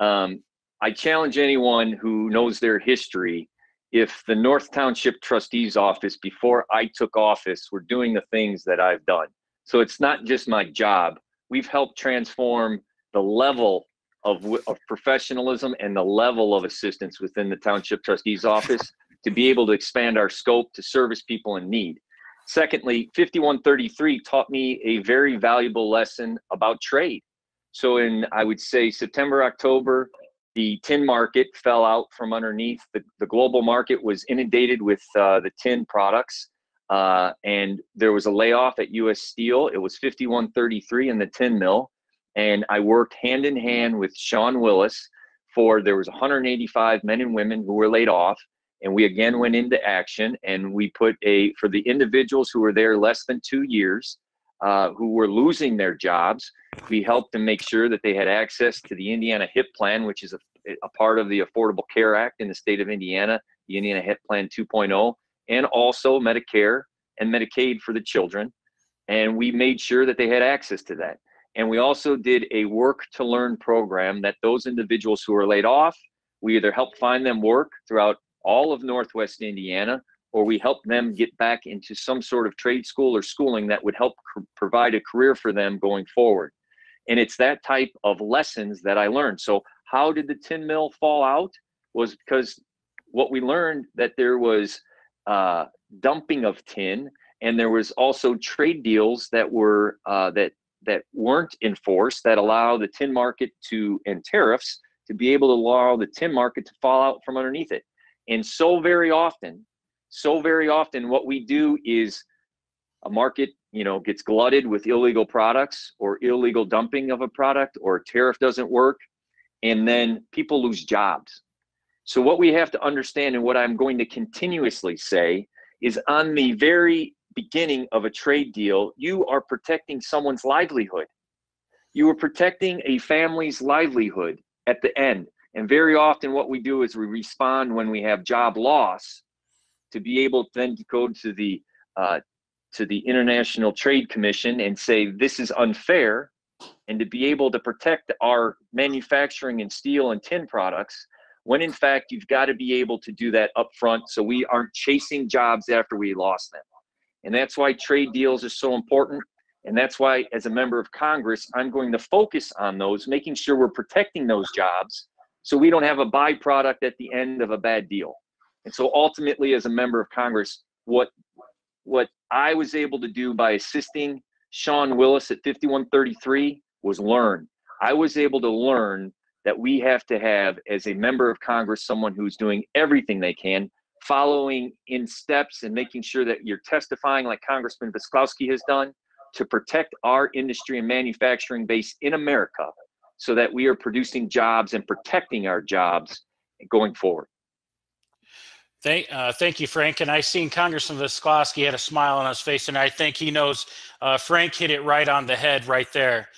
I challenge anyone who knows their history. If the North Township Trustee's Office, before I took office, were doing the things that I've done. So it's not just my job. We've helped transform the level of professionalism and the level of assistance within the Township Trustee's Office to be able to expand our scope to service people in need. Secondly, 5133 taught me a very valuable lesson about trade. So in, I would say, September, October the tin market fell out from underneath. The global market was inundated with the tin products, and there was a layoff at U.S. Steel. It was 5133 in the tin mill, and I worked hand in hand with Sean Willis there was 185 men and women who were laid off, and we again went into action, and we put for the individuals who were there less than 2 years, who were losing their jobs, we helped them make sure that they had access to the Indiana HIP plan, which is a part of the Affordable Care Act in the state of Indiana, the Indiana HIP plan 2.0, and also Medicare and Medicaid for the children. And we made sure that they had access to that. And we also did a work to learn program that those individuals who were laid off, we either helped find them work throughout all of Northwest Indiana, or we helped them get back into some sort of trade school or schooling that would help provide a career for them going forward. And it's that type of lessons that I learned. So how did the tin mill fall out? Was because what we learned that there was dumping of tin, and there was also trade deals that were that weren't enforced, that allow the tin market and tariffs to be able to allow the tin market to fall out from underneath it. And so very often what we do is a market, gets glutted with illegal products or illegal dumping of a product, or a tariff doesn't work, and then people lose jobs. So what we have to understand, and what I'm going to continuously say, is on the very beginning of a trade deal, you are protecting someone's livelihood. You are protecting a family's livelihood at the end. And very often what we do is we respond when we have job loss, to be able then to go to the International Trade Commission and say this is unfair, and to be able to protect our manufacturing and steel and tin products, when in fact you've got to be able to do that up front, so we aren't chasing jobs after we lost them. And that's why trade deals are so important. And that's why, as a member of Congress, I'm going to focus on those, making sure we're protecting those jobs, so we don't have a byproduct at the end of a bad deal. And so ultimately, as a member of Congress, what I was able to do by assisting Sean Willis at 5133 was learn. I was able to learn that we have to have, as a member of Congress, someone who's doing everything they can, following in steps and making sure that you're testifying like Congressman Visclosky has done, to protect our industry and manufacturing base in America, so that we are producing jobs and protecting our jobs going forward. Thank you, Frank. And I seen Congressman Visclosky had a smile on his face, and I think he knows Frank hit it right on the head right there.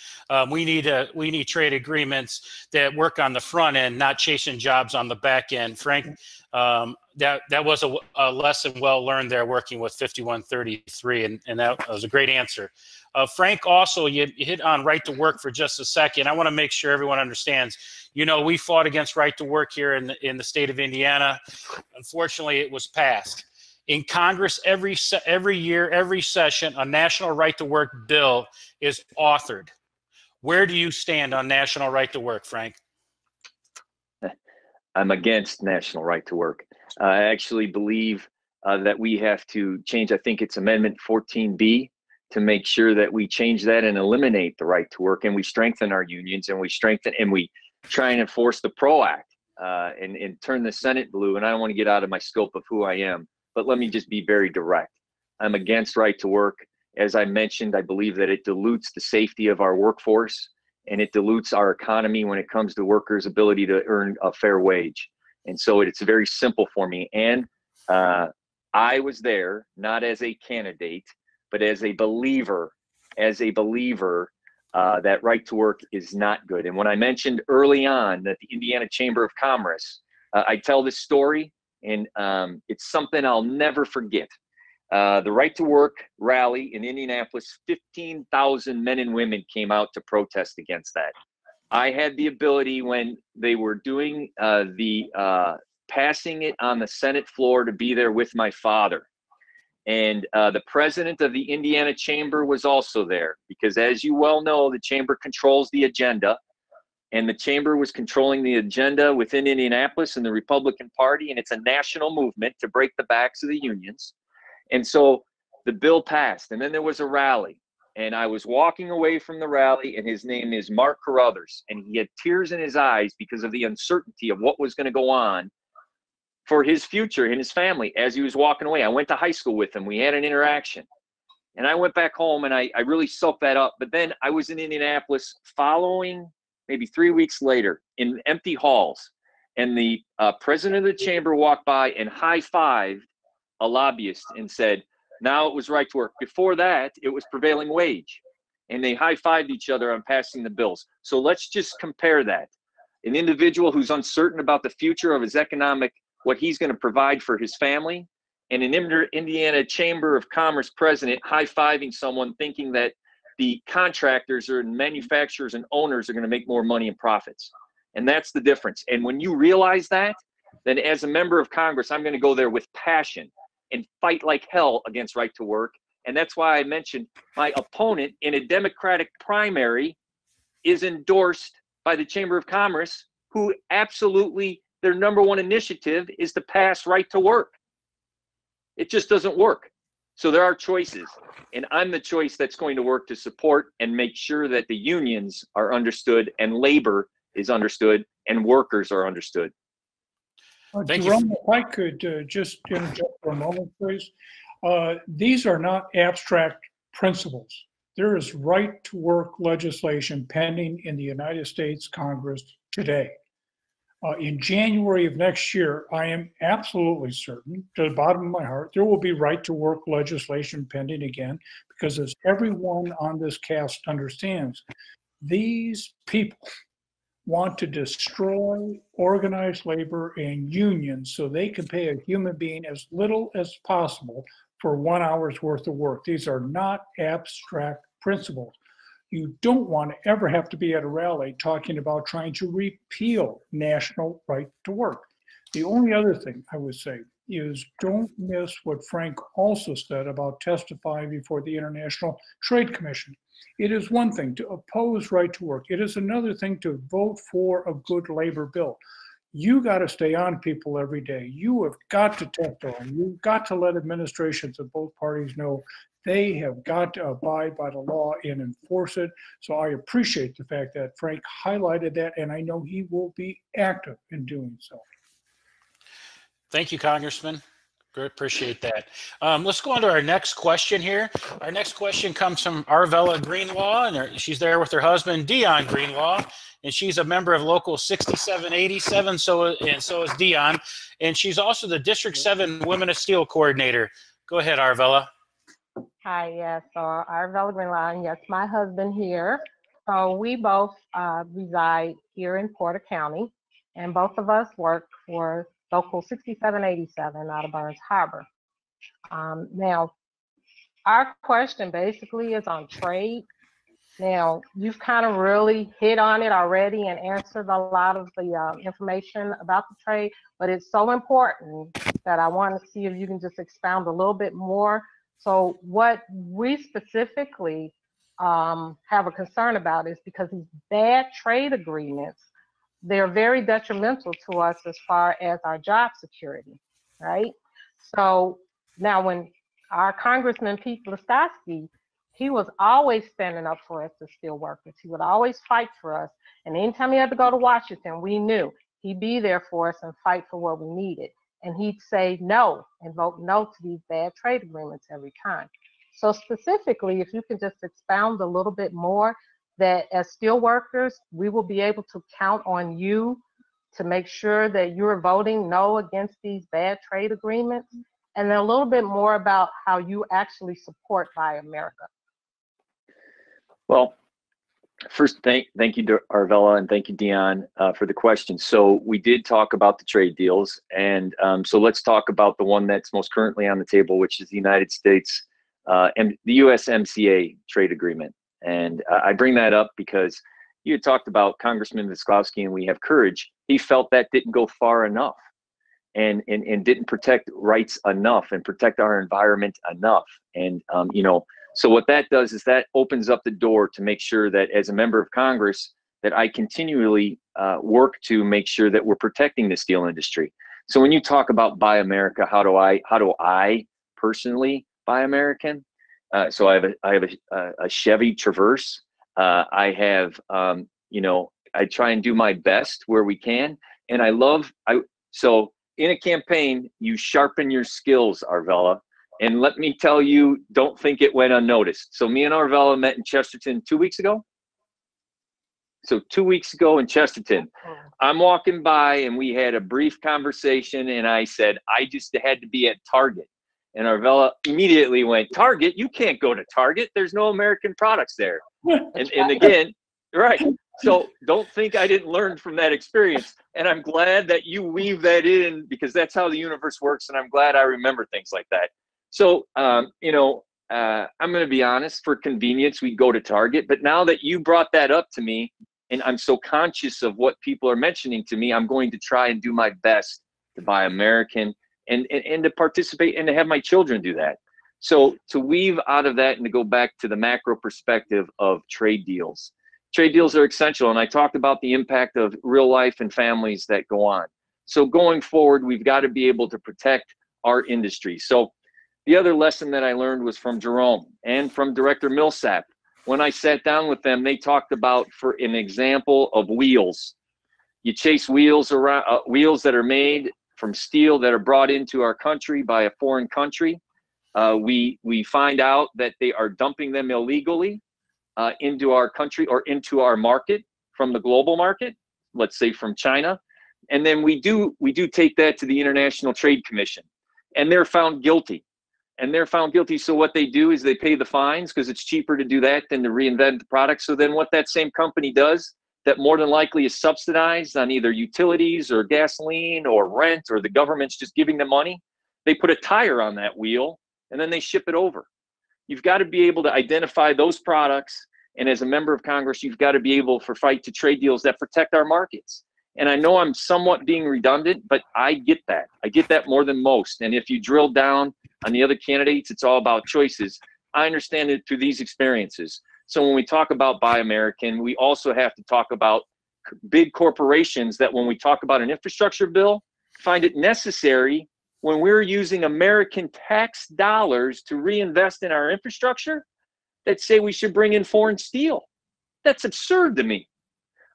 We need trade agreements that work on the front end, not chasing jobs on the back end. Frank, that was a lesson well learned there, working with 5133, and that was a great answer. Frank, also, you hit on right to work for just a second. I want to make sure everyone understands. We fought against right to work here in the state of Indiana. Unfortunately, it was passed. In Congress, every year, every session, a national right to work bill is authored. Where do you stand on national right to work, Frank? I'm against national right to work. I actually believe that we have to change, I think it's Amendment 14B, to make sure that we change that and eliminate the right to work, and we strengthen our unions, and we try and enforce the PRO Act, and turn the Senate blue. And I don't want to get out of my scope of who I am, but let me just be very direct. I'm against right to work. As I mentioned, I believe that it dilutes the safety of our workforce, and it dilutes our economy when it comes to workers' ability to earn a fair wage. And so it's very simple for me. And I was there, not as a candidate, but as a believer, that right to work is not good. And when I mentioned early on that the Indiana Chamber of Commerce, I tell this story, and it's something I'll never forget. The right to work rally in Indianapolis, 15,000 men and women came out to protest against that. I had the ability, when they were doing passing it on the Senate floor, to be there with my father. And the president of the Indiana Chamber was also there, because, as you well know, the Chamber controls the agenda, and the Chamber was controlling the agenda within Indianapolis and the Republican Party, and it's a national movement to break the backs of the unions. And so the bill passed, and then there was a rally. and I was walking away from the rally, and his name is Mark Carruthers, and he had tears in his eyes because of the uncertainty of what was going to go on for his future and his family as he was walking away. I went to high school with him. We had an interaction. And I went back home and I really soaked that up. But then I was in Indianapolis following maybe 3 weeks later in empty halls. And the president of the chamber walked by and high-fived a lobbyist and said, now it was right to work. Before that, it was prevailing wage. And they high-fived each other on passing the bills. So let's just compare that. An individual who's uncertain about the future of his economic, what he's going to provide for his family, and an Indiana Chamber of Commerce president high-fiving someone thinking that the contractors or manufacturers and owners are going to make more money and profits. And that's the difference. And when you realize that, then as a member of Congress, I'm going to go there with passion and fight like hell against right to work. And that's why I mentioned my opponent in a Democratic primary is endorsed by the Chamber of Commerce, who absolutely, their #1 initiative is to pass right to work. It just doesn't work. So there are choices, and I'm the choice that's going to work to support and make sure that the unions are understood and labor is understood and workers are understood. Thank Jerome, you. if I could just interject for a moment, please. These are not abstract principles. There is right to work legislation pending in the United States Congress today. In January of next year, I am absolutely certain, to the bottom of my heart, there will be right to work legislation pending again, because as everyone on this cast understands, these people want to destroy organized labor and unions so they can pay a human being as little as possible for 1 hour's worth of work. These are not abstract principles. You don't want to ever have to be at a rally talking about trying to repeal national right to work. The only other thing I would say is don't miss what Frank also said about testifying before the International Trade Commission. It is one thing to oppose right to work. It is another thing to vote for a good labor bill. You got to stay on people every day. You have got to test on. You've got to let administrations of both parties know they have got to abide by the law and enforce it. So I appreciate the fact that Frank highlighted that, and I know he will be active in doing so. Thank you, Congressman. Great, appreciate that. Let's go on to our next question here. Our next question comes from ARVELLA Greenlaw, and she's there with her husband, Dion Greenlaw, and she's a member of Local 6787, so is Dion, and she's also the District 7 Women of Steel Coordinator. Go ahead, ARVELLA. Hi, yes, so ARVELLA Greenlaw, and yes, my husband here. So we both reside here in Porter County, and both of us work for Local 6787 out of Burns Harbor. Now, our question basically is on trade. Now, you've kind of really hit on it already and answered a lot of the information about the trade, but it's so important that I want to see if you can just expound a little bit more. So what we specifically have a concern about is because these bad trade agreements, they're very detrimental to us as far as our job security, right? So now when our Congressman Pete Visclosky, he was always standing up for us as steel workers. He would always fight for us. And anytime he had to go to Washington, we knew he'd be there for us and fight for what we needed. And he'd say no and vote no to these bad trade agreements every time. So specifically, if you can just expound a little bit more, that as steel workers, we will be able to count on you to make sure that you're voting no against these bad trade agreements, and then a little bit more about how you actually support Buy America. Well, first, thank you to ARVELLA, and thank you, Dion, for the question. So we did talk about the trade deals, and so let's talk about the one that's most currently on the table, which is the United States, and the USMCA trade agreement. And I bring that up because you had talked about Congressman Visclosky, and we have courage. He felt that didn't go far enough and didn't protect rights enough and protect our environment enough. And, you know, so what that does is that opens up the door to make sure that as a member of Congress, that I continually work to make sure that we're protecting the steel industry. So when you talk about Buy America, how do I personally buy American? So I have a Chevy Traverse. I have, you know, I try and do my best where we can. And so in a campaign, you sharpen your skills, Arvella. And let me tell you, don't think it went unnoticed. So me and Arvella met in Chesterton 2 weeks ago. So 2 weeks ago in Chesterton, I'm walking by and we had a brief conversation and I said, I just had to be at Target. And Arvella immediately went, Target? You can't go to Target. There's no American products there. And again, right. So don't think I didn't learn from that experience. And I'm glad that you weave that in because that's how the universe works. And I'm glad I remember things like that. So, you know, I'm going to be honest, for convenience, we go to Target. But now that you brought that up to me and I'm so conscious of what people are mentioning to me, I'm going to try and do my best to buy American and to participate and to have my children do that. So to weave out of that and to go back to the macro perspective of trade deals. Trade deals are essential. And I talked about the impact of real life and families that go on. So going forward, we've got to be able to protect our industry. So the other lesson that I learned was from Jerome and from Director Millsap. When I sat down with them, they talked about, for an example of wheels. You chase wheels around, wheels that are made from steel that are brought into our country by a foreign country. We find out that they are dumping them illegally into our country or into our market from the global market, let's say from China. And then we do take that to the International Trade Commission, and they're found guilty. So what they do is they pay the fines because it's cheaper to do that than to reinvent the product. So then what that same company does that more than likely is subsidized on either utilities or gasoline or rent, or the government's just giving them money, they put a tire on that wheel and then they ship it over. You've got to be able to identify those products. And as a member of Congress, you've got to be able to fight to trade deals that protect our markets. And I know I'm somewhat being redundant, but I get that. I get that more than most. And if you drill down on the other candidates, it's all about choices. I understand it through these experiences. So when we talk about Buy American, we also have to talk about big corporations that when we talk about an infrastructure bill, find it necessary when we're using American tax dollars to reinvest in our infrastructure that say we should bring in foreign steel. That's absurd to me.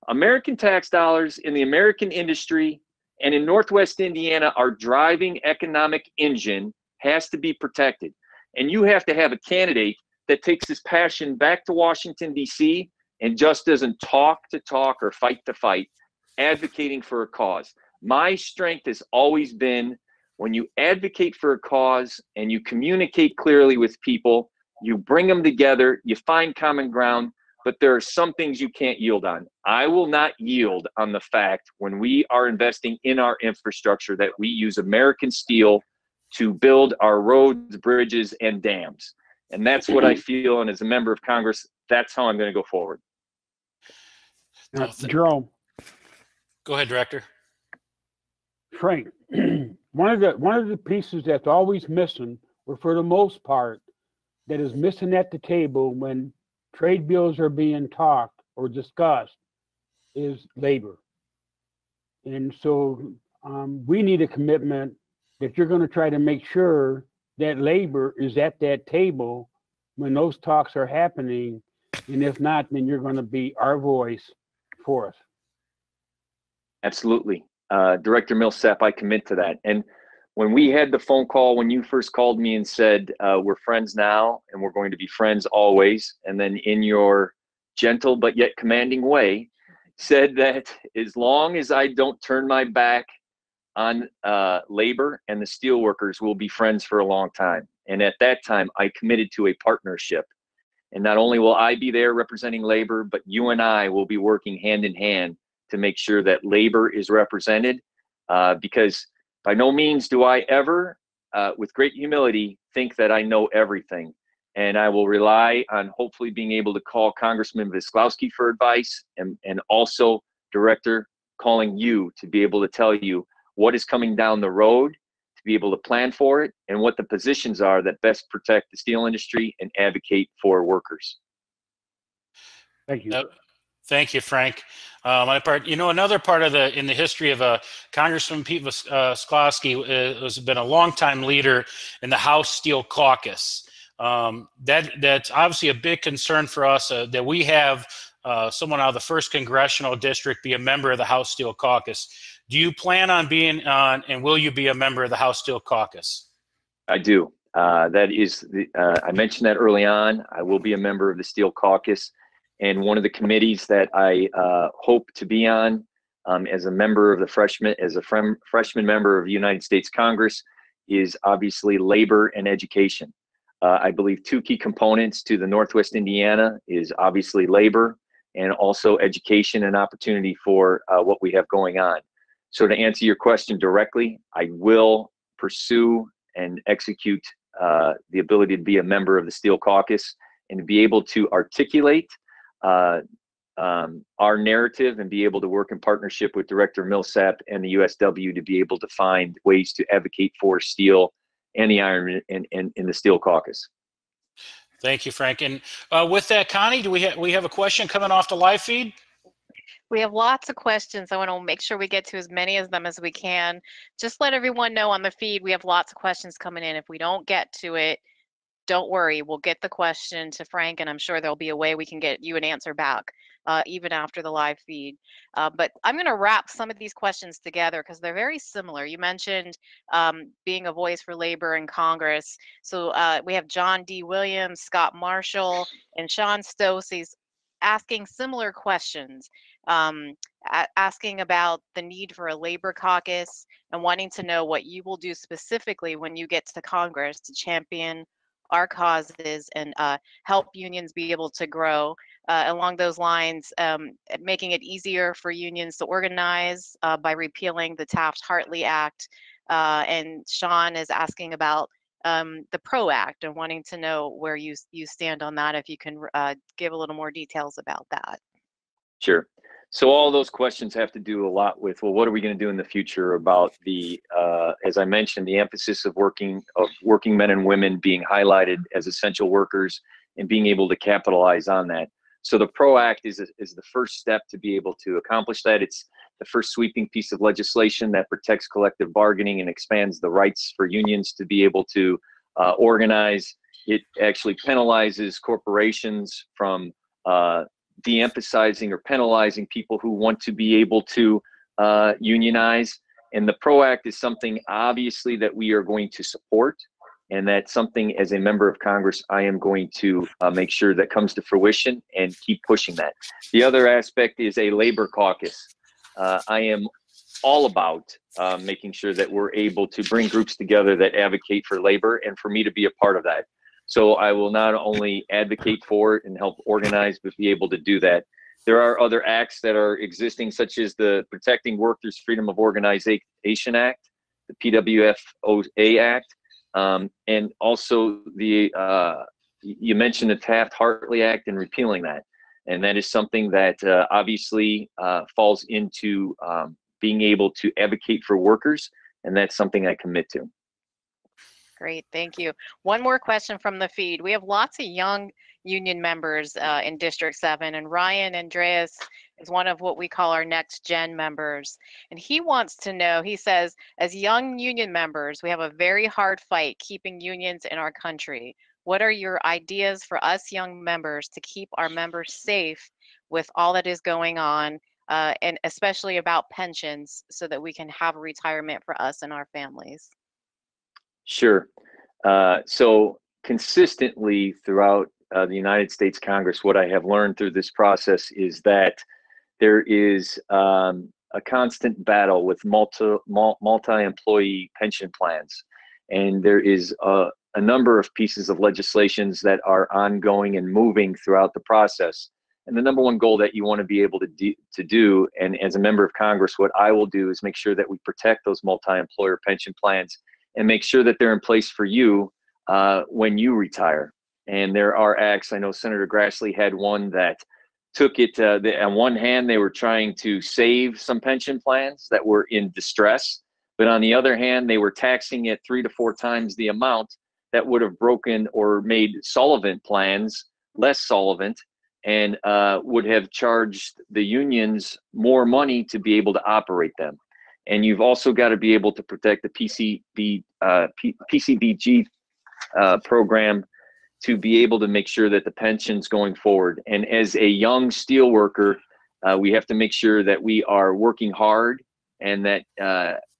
American tax dollars in the American industry and in Northwest Indiana, our driving economic engine has to be protected. And you have to have a candidate that takes his passion back to Washington, D.C. and just doesn't talk to talk or fight to fight, advocating for a cause. My strength has always been when you advocate for a cause and you communicate clearly with people, you bring them together, you find common ground, but there are some things you can't yield on. I will not yield on the fact when we are investing in our infrastructure that we use American steel to build our roads, bridges, and dams. And that's what I feel. And as a member of Congress, that's how I'm going to go forward. Jerome. Go ahead, Director. Frank, one of the pieces that's always missing, or for the most part, that is missing at the table when trade bills are being talked or discussed is labor. And so we need a commitment that you're going to try to make sure that labor is at that table when those talks are happening. And if not, then you're going to be our voice for us. Absolutely. Director Millsap, I commit to that. And when we had the phone call, when you first called me and said, we're friends now and we're going to be friends always, and then in your gentle but yet commanding way, said that as long as I don't turn my back on labor and the steelworkers, we'll be friends for a long time. And at that time, I committed to a partnership. And not only will I be there representing labor, but you and I will be working hand in hand to make sure that labor is represented, because by no means do I ever, with great humility, think that I know everything. And I will rely on hopefully being able to call Congressman Visclosky for advice, and also Director calling you to be able to tell you what is coming down the road, to be able to plan for it, and what the positions are that best protect the steel industry and advocate for workers. Thank you. Thank you, Frank. My part, you know, another part of in the history of Congressman Pete Visclosky has been a longtime leader in the House Steel Caucus. That's obviously a big concern for us, that we have someone out of the 1st Congressional District be a member of the House Steel Caucus. Do you plan on being on, and will you be a member of the House Steel Caucus? I do. That is, I mentioned that early on. I will be a member of the Steel Caucus, and one of the committees that I hope to be on as a member of the freshman member of the United States Congress is obviously labor and education. I believe 2 key components to the Northwest Indiana is obviously labor and also education and opportunity for what we have going on. So to answer your question directly, I will pursue and execute the ability to be a member of the Steel Caucus and to be able to articulate our narrative and be able to work in partnership with Director Millsap and the USW to be able to find ways to advocate for steel and the iron in the Steel Caucus. Thank you, Frank. And with that, Connie, do we have a question coming off the live feed? We have lots of questions. I want to make sure we get to as many of them as we can. Just let everyone know on the feed, we have lots of questions coming in. If we don't get to it, don't worry. We'll get the question to Frank, and I'm sure there'll be a way we can get you an answer back, even after the live feed. But I'm going to wrap some of these questions together because they're very similar. You mentioned being a voice for labor in Congress. So we have John D. Williams, Scott Marshall, and Sean Stosey's asking similar questions, asking about the need for a labor caucus and wanting to know what you will do specifically when you get to Congress to champion our causes and help unions be able to grow. Along those lines, making it easier for unions to organize by repealing the Taft-Hartley Act. And Sean is asking about the PRO Act and wanting to know where you stand on that, if you can give a little more details about that. Sure. So all those questions have to do a lot with, well, what are we going to do in the future about the, as I mentioned, the emphasis of working men and women being highlighted as essential workers and being able to capitalize on that. So the PRO Act is the first step to be able to accomplish that. It's the first sweeping piece of legislation that protects collective bargaining and expands the rights for unions to be able to organize. It actually penalizes corporations from de-emphasizing or penalizing people who want to be able to unionize. And the PRO Act is something obviously that we are going to support, and that's something as a member of Congress I am going to make sure that comes to fruition and keep pushing that. The other aspect is a labor caucus. I am all about making sure that we're able to bring groups together that advocate for labor, and for me to be a part of that. So I will not only advocate for it and help organize, but be able to do that. There are other acts that are existing, such as the Protecting Workers' Freedom of Organization Act, the PWFOA Act, and also the, you mentioned the Taft-Hartley Act and repealing that. And that is something that obviously falls into being able to advocate for workers, and that's something I commit to. Great, thank you. One more question from the feed. We have lots of young union members in District 7, and Ryan Andreas is one of what we call our next gen members. And he wants to know, he says, as young union members, we have a very hard fight keeping unions in our country. What are your ideas for us young members to keep our members safe with all that is going on, and especially about pensions, so that we can have a retirement for us and our families? Sure. So consistently throughout the United States Congress, what I have learned through this process is that there is a constant battle with multi-employee pension plans. And there is a number of pieces of legislations that are ongoing and moving throughout the process. And the number one goal that you want to be able to do, and as a member of Congress, what I will do is make sure that we protect those multi-employer pension plans and make sure that they're in place for you when you retire. And there are acts, I know Senator Grassley had one that took it, on one hand, they were trying to save some pension plans that were in distress, but on the other hand, they were taxing it 3 to 4 times the amount that would have broken or made solvent plans less solvent, and would have charged the unions more money to be able to operate them. And you've also got to be able to protect the PCBG program to be able to make sure that the pension's going forward. And as a young steel worker, we have to make sure that we are working hard, and that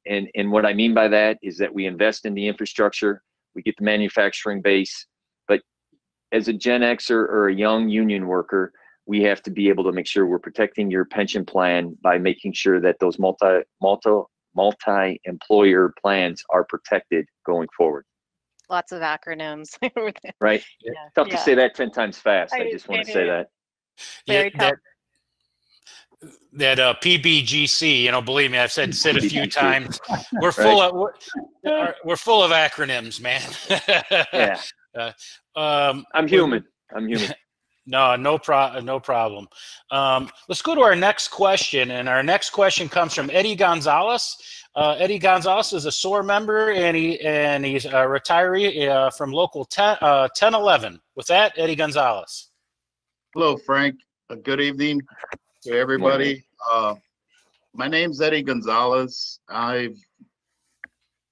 and what I mean by that is that we invest in the infrastructure, we get the manufacturing base. But as a Gen Xer or a young union worker, we have to be able to make sure we're protecting your pension plan by making sure that those multi-employer plans are protected going forward. Lots of acronyms. Right? Yeah, Tough to say that 10 times fast. I just want to say that. Very tough. That PBGC, you know, believe me, I've said a few times. We're we're full of acronyms, man. Yeah. I'm human. No problem. Let's go to our next question, and our next question comes from Eddie Gonzalez. Eddie Gonzalez is a SOAR member, and he's a retiree from local 1011. With that, Eddie Gonzalez. Hello, Frank. Good evening to everybody. My name's Eddie Gonzalez. I've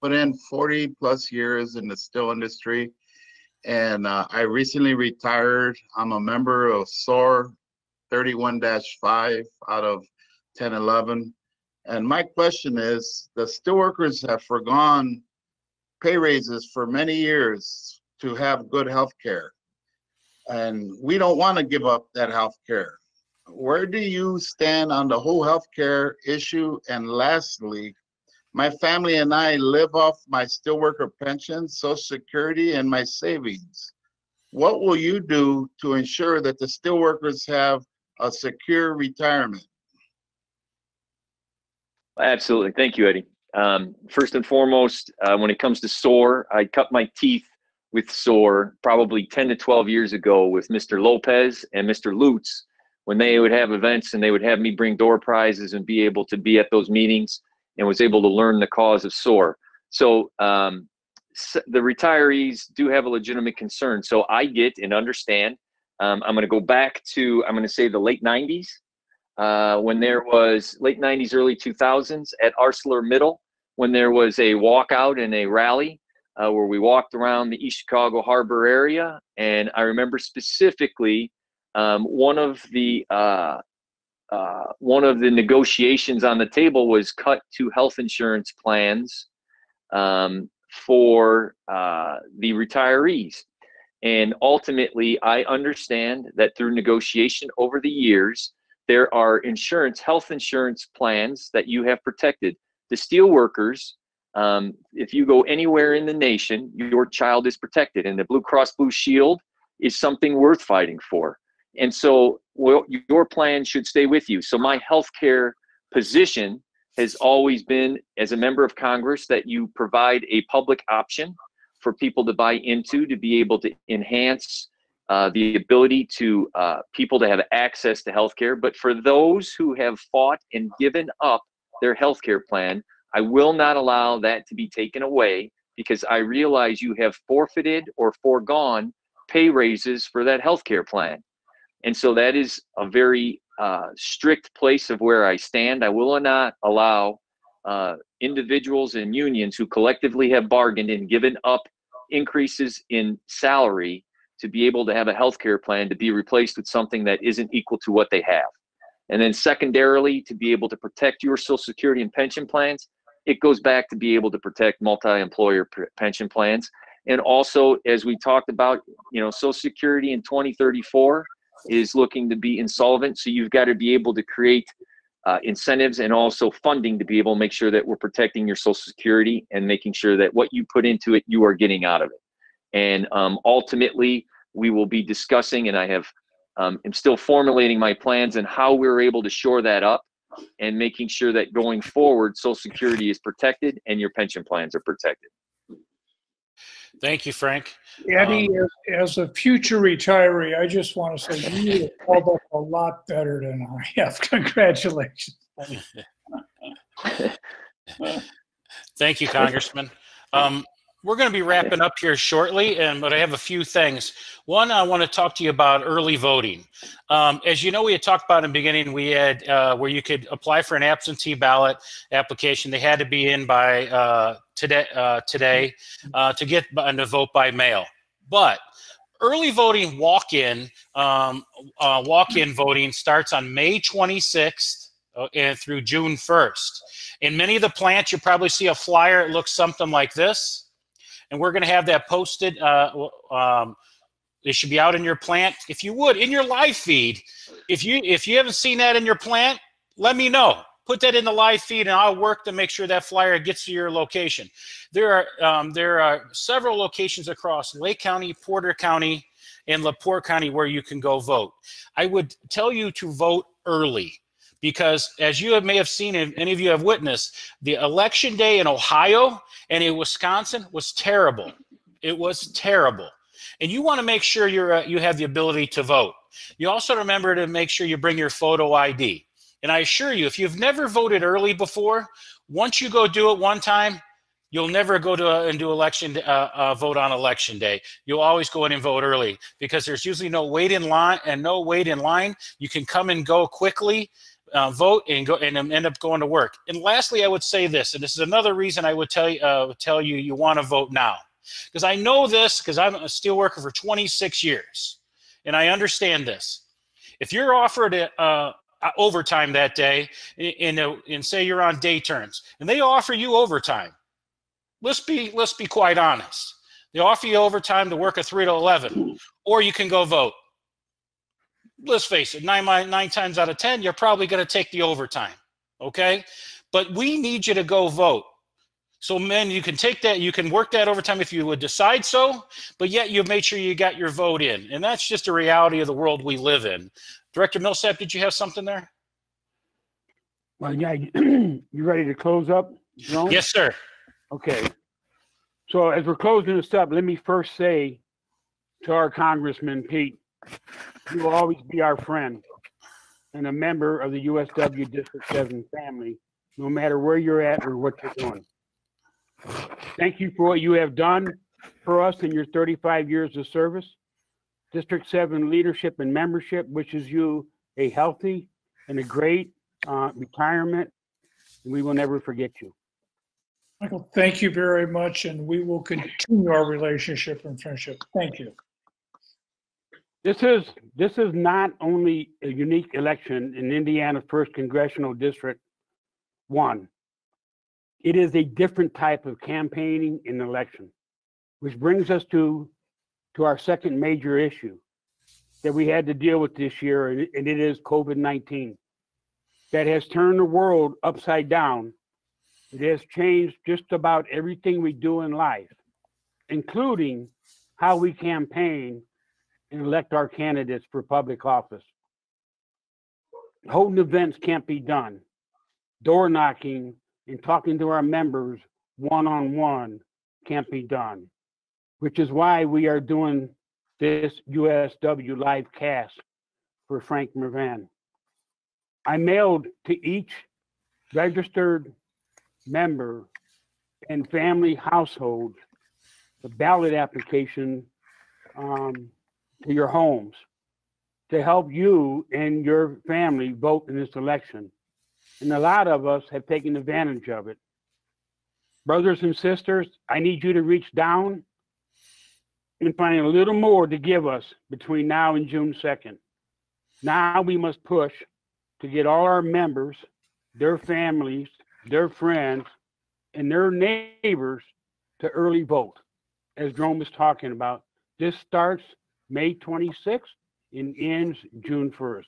put in 40 plus years in the steel industry, and I recently retired. I'm a member of SOAR 31-5 out of 1011. And my question is, the steelworkers have forgone pay raises for many years to have good health care. And we don't want to give up that health care. Where do you stand on the whole health care issue? And lastly, my family and I live off my steelworker pension, Social Security, and my savings. What will you do to ensure that the steelworkers have a secure retirement? Absolutely. Thank you, Eddie. First and foremost, when it comes to SOAR, I cut my teeth with SOAR probably 10 to 12 years ago with Mr. Lopez and Mr. Lutz, when they would have events and they would have me bring door prizes and be able to be at those meetings, and was able to learn the cause of SOAR. So the retirees do have a legitimate concern. So I get and understand. I'm going to go back to, I'm going to say the late 90s, when there was late 90s, early 2000s at ArcelorMittal, when there was a walkout and a rally where we walked around the East Chicago Harbor area. And I remember specifically one of the negotiations on the table was cut to health insurance plans for the retirees. And ultimately, I understand that through negotiation over the years, there are health insurance plans that you have protected. The steelworkers, if you go anywhere in the nation, your child is protected, and the Blue Cross Blue Shield is something worth fighting for. And so your plan should stay with you. So my healthcare position has always been, as a member of Congress, that you provide a public option for people to buy into, to be able to enhance the ability to people to have access to healthcare. But for those who have fought and given up their healthcare plan, I will not allow that to be taken away, because I realize you have forfeited or foregone pay raises for that healthcare plan. And so that is a very strict place of where I stand. I will not allow individuals and unions who collectively have bargained and given up increases in salary to be able to have a healthcare plan to be replaced with something that isn't equal to what they have. And then secondarily, to be able to protect your Social Security and pension plans, it goes back to be able to protect multi-employer pension plans. And also, as we talked about, Social Security in 2034 is looking to be insolvent. So you've got to be able to create incentives and also funding to be able to make sure that we're protecting your Social Security and making sure that what you put into it, you are getting out of it. And ultimately, we will be discussing, and I have, am still formulating my plans and how we're able to shore that up and making sure that going forward, Social Security is protected and your pension plans are protected. Thank you, Frank. Eddie, as a future retiree, I just want to say you have held up a lot better than I have. Congratulations. Thank you, Congressman. We're going to be wrapping up here shortly, but I have a few things. One, I want to talk to you about early voting. As you know, we had talked about in the beginning, we had where you could apply for an absentee ballot application. They had to be in by today to get and to vote by mail. But Early voting walk-in voting starts on May 26th and through June 1st. In many of the plants, you probably see a flyer. It looks something like this. And we're going to have that posted. It should be out in your plant. If you would, in your live feed, if you haven't seen that in your plant, let me know. Put that in the live feed, and I'll work to make sure that flyer gets to your location. There are several locations across Lake County, Porter County, and LaPorte County where you can go vote. I would tell you to vote early because, as you may have seen, and any of you have witnessed, the election day in Ohio and in Wisconsin was terrible. It was terrible. And you want to make sure you have the ability to vote. You also remember to make sure you bring your photo ID. And I assure you, if you've never voted early before, once you go do it one time, you'll never go to and do vote on election day. You'll always go in and vote early because there's usually no wait in line and no wait in line. You can come and go quickly, vote and go and end up going to work. And lastly, I would say this, and this is another reason I would tell you you want to vote now. Because I know this because I'm a steelworker for 26 years, and I understand this. If you're offered overtime that day, and say you're on day turns, and they offer you overtime, let's be quite honest. They offer you overtime to work a 3 to 11, or you can go vote. Let's face it, nine times out of 10, you're probably going to take the overtime, okay? But we need you to go vote. So, men, you can take that, you can work that overtime if you would decide so, but yet you've made sure you got your vote in. And that's just a reality of the world we live in. Director Millsap, did you have something there? Well, yeah, you ready to close up, Jerome? Yes, sir. Okay. So as we're closing this up, let me first say to our Congressman Pete, you will always be our friend and a member of the USW District 7 family, no matter where you're at or what you're doing. Thank you for what you have done for us in your 35 years of service. District 7 leadership and membership wishes you a healthy and a great retirement, and we will never forget you. Michael, thank you very much, and we will continue our relationship and friendship. Thank you. This is not only a unique election in Indiana's 1st Congressional District 1. It is a different type of campaigning and election, which brings us to our second major issue that we had to deal with this year, and it is COVID-19. That has turned the world upside down. It has changed just about everything we do in life, including how we campaign and elect our candidates for public office. Holding events can't be done. Door knocking and talking to our members one-on-one can't be done, which is why we are doing this USW live cast for Frank Mrvan. I mailed to each registered member and family household the ballot application to your homes to help you and your family vote in this election. And a lot of us have taken advantage of it. Brothers and sisters, I need you to reach down and find a little more to give us between now and June 2nd. Now we must push to get all our members, their families, their friends, and their neighbors to early vote. As Jerome was talking about, this starts May 26th and ends June 1st.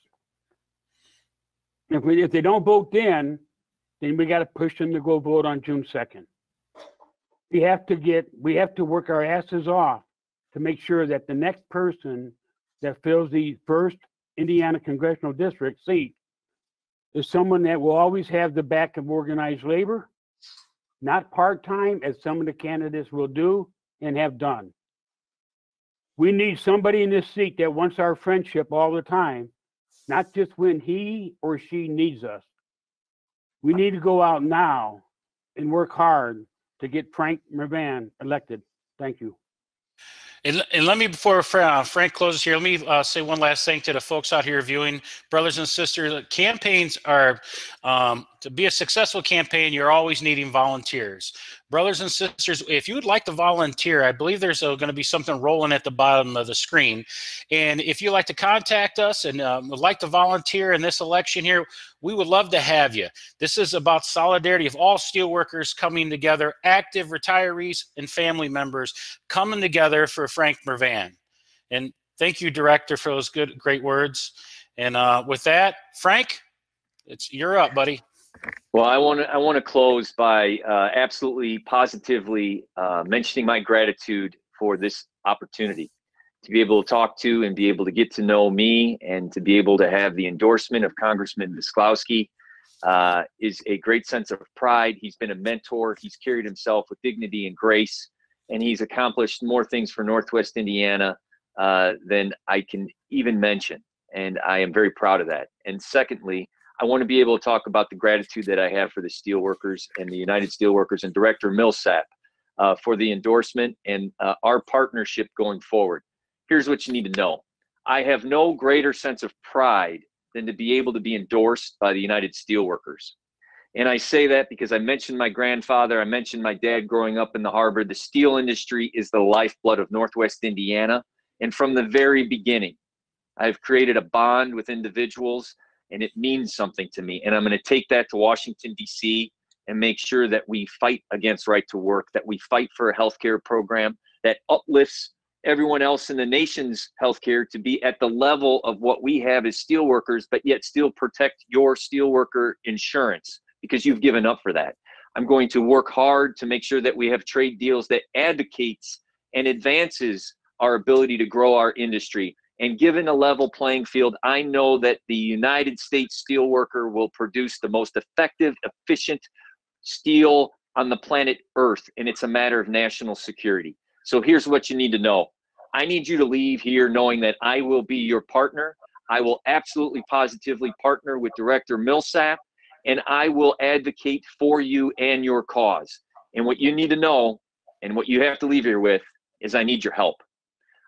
If they don't vote then we got to push them to go vote on June 2nd. We have to work our asses off to make sure that the next person that fills the 1st Indiana Congressional District seat is someone that will always have the back of organized labor, not part-time as some of the candidates will do and have done. We need somebody in this seat that wants our friendship all the time, not just when he or she needs us. We need to go out now and work hard to get Frank Mrvan elected. Thank you. And let me, before Frank closes here, let me say one last thing to the folks out here viewing. Brothers and sisters, campaigns are to be a successful campaign, you're always needing volunteers. Brothers and sisters, if you would like to volunteer, I believe there's going to be something rolling at the bottom of the screen. And if you'd like to contact us and would like to volunteer in this election here, we would love to have you. This is about solidarity of all steelworkers coming together, active retirees and family members coming together for Frank Mrvan. And thank you, Director, for those great words. And with that, Frank, you're up, buddy. Well, I want to close by absolutely positively mentioning my gratitude for this opportunity to be able to talk to and be able to get to know me and to be able to have the endorsement of Congressman Visclosky is a great sense of pride. He's been a mentor. He's carried himself with dignity and grace, and he's accomplished more things for Northwest Indiana than I can even mention. And I am very proud of that. And secondly, I want to be able to talk about the gratitude that I have for the Steelworkers and the United Steelworkers and Director Millsap for the endorsement and our partnership going forward. Here's what you need to know. I have no greater sense of pride than to be able to be endorsed by the United Steelworkers. And I say that because I mentioned my grandfather, I mentioned my dad growing up in the harbor. The steel industry is the lifeblood of Northwest Indiana. And from the very beginning, I've created a bond with individuals, and it means something to me. And I'm going to take that to Washington, D.C. and make sure that we fight against right to work, that we fight for a healthcare program that uplifts everyone else in the nation's healthcare to be at the level of what we have as steelworkers, but yet still protect your steelworker insurance because you've given up for that. I'm going to work hard to make sure that we have trade deals that advocates and advances our ability to grow our industry. And given a level playing field, I know that the United States steelworker will produce the most effective, efficient steel on the planet Earth, and it's a matter of national security. So here's what you need to know. I need you to leave here knowing that I will be your partner. I will absolutely positively partner with Director Millsap, and I will advocate for you and your cause. And what you need to know, and what you have to leave here with, is I need your help.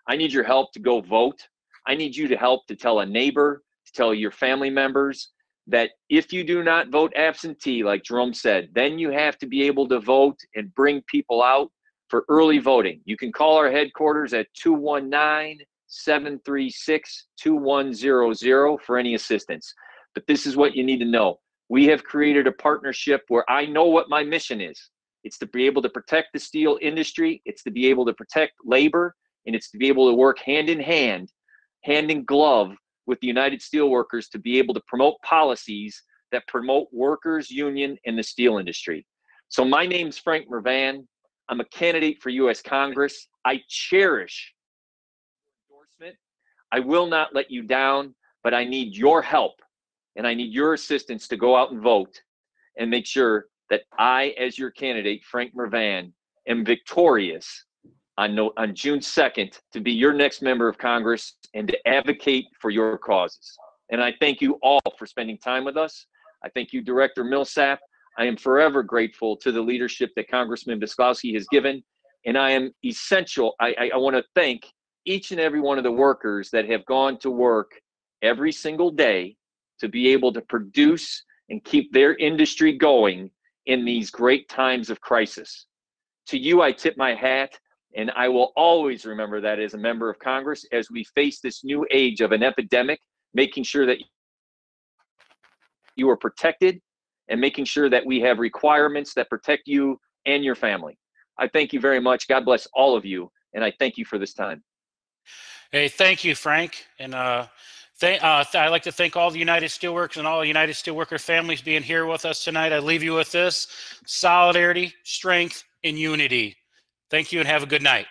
I need your help to go vote. I need you to help to tell a neighbor, to tell your family members that if you do not vote absentee, like Jerome said, then you have to be able to vote and bring people out for early voting. You can call our headquarters at 219-736-2100 for any assistance. But this is what you need to know. We have created a partnership where I know what my mission is. It's to be able to protect the steel industry. It's to be able to protect labor. And it's to be able to work hand in glove with the United Steelworkers to be able to promote policies that promote workers, union, and the steel industry. So my name's Frank Mrvan. I'm a candidate for U.S. Congress. I cherish endorsement. I will not let you down, but I need your help and I need your assistance to go out and vote and make sure that I, as your candidate, Frank Mrvan, am victorious on June 2nd to be your next member of Congress and to advocate for your causes. And I thank you all for spending time with us. I thank you, Director Millsap. I am forever grateful to the leadership that Congressman Visclosky has given. And I am essential. I want to thank each and every one of the workers that have gone to work every single day to be able to produce and keep their industry going in these great times of crisis. To you, I tip my hat. And I will always remember that as a member of Congress as we face this new age of an epidemic, making sure that you are protected and making sure that we have requirements that protect you and your family. I thank you very much. God bless all of you. And I thank you for this time. Hey, thank you, Frank. And I'd like to thank all the United Steelworkers and all the United Steelworker families being here with us tonight. I leave you with this: solidarity, strength, and unity. Thank you and have a good night.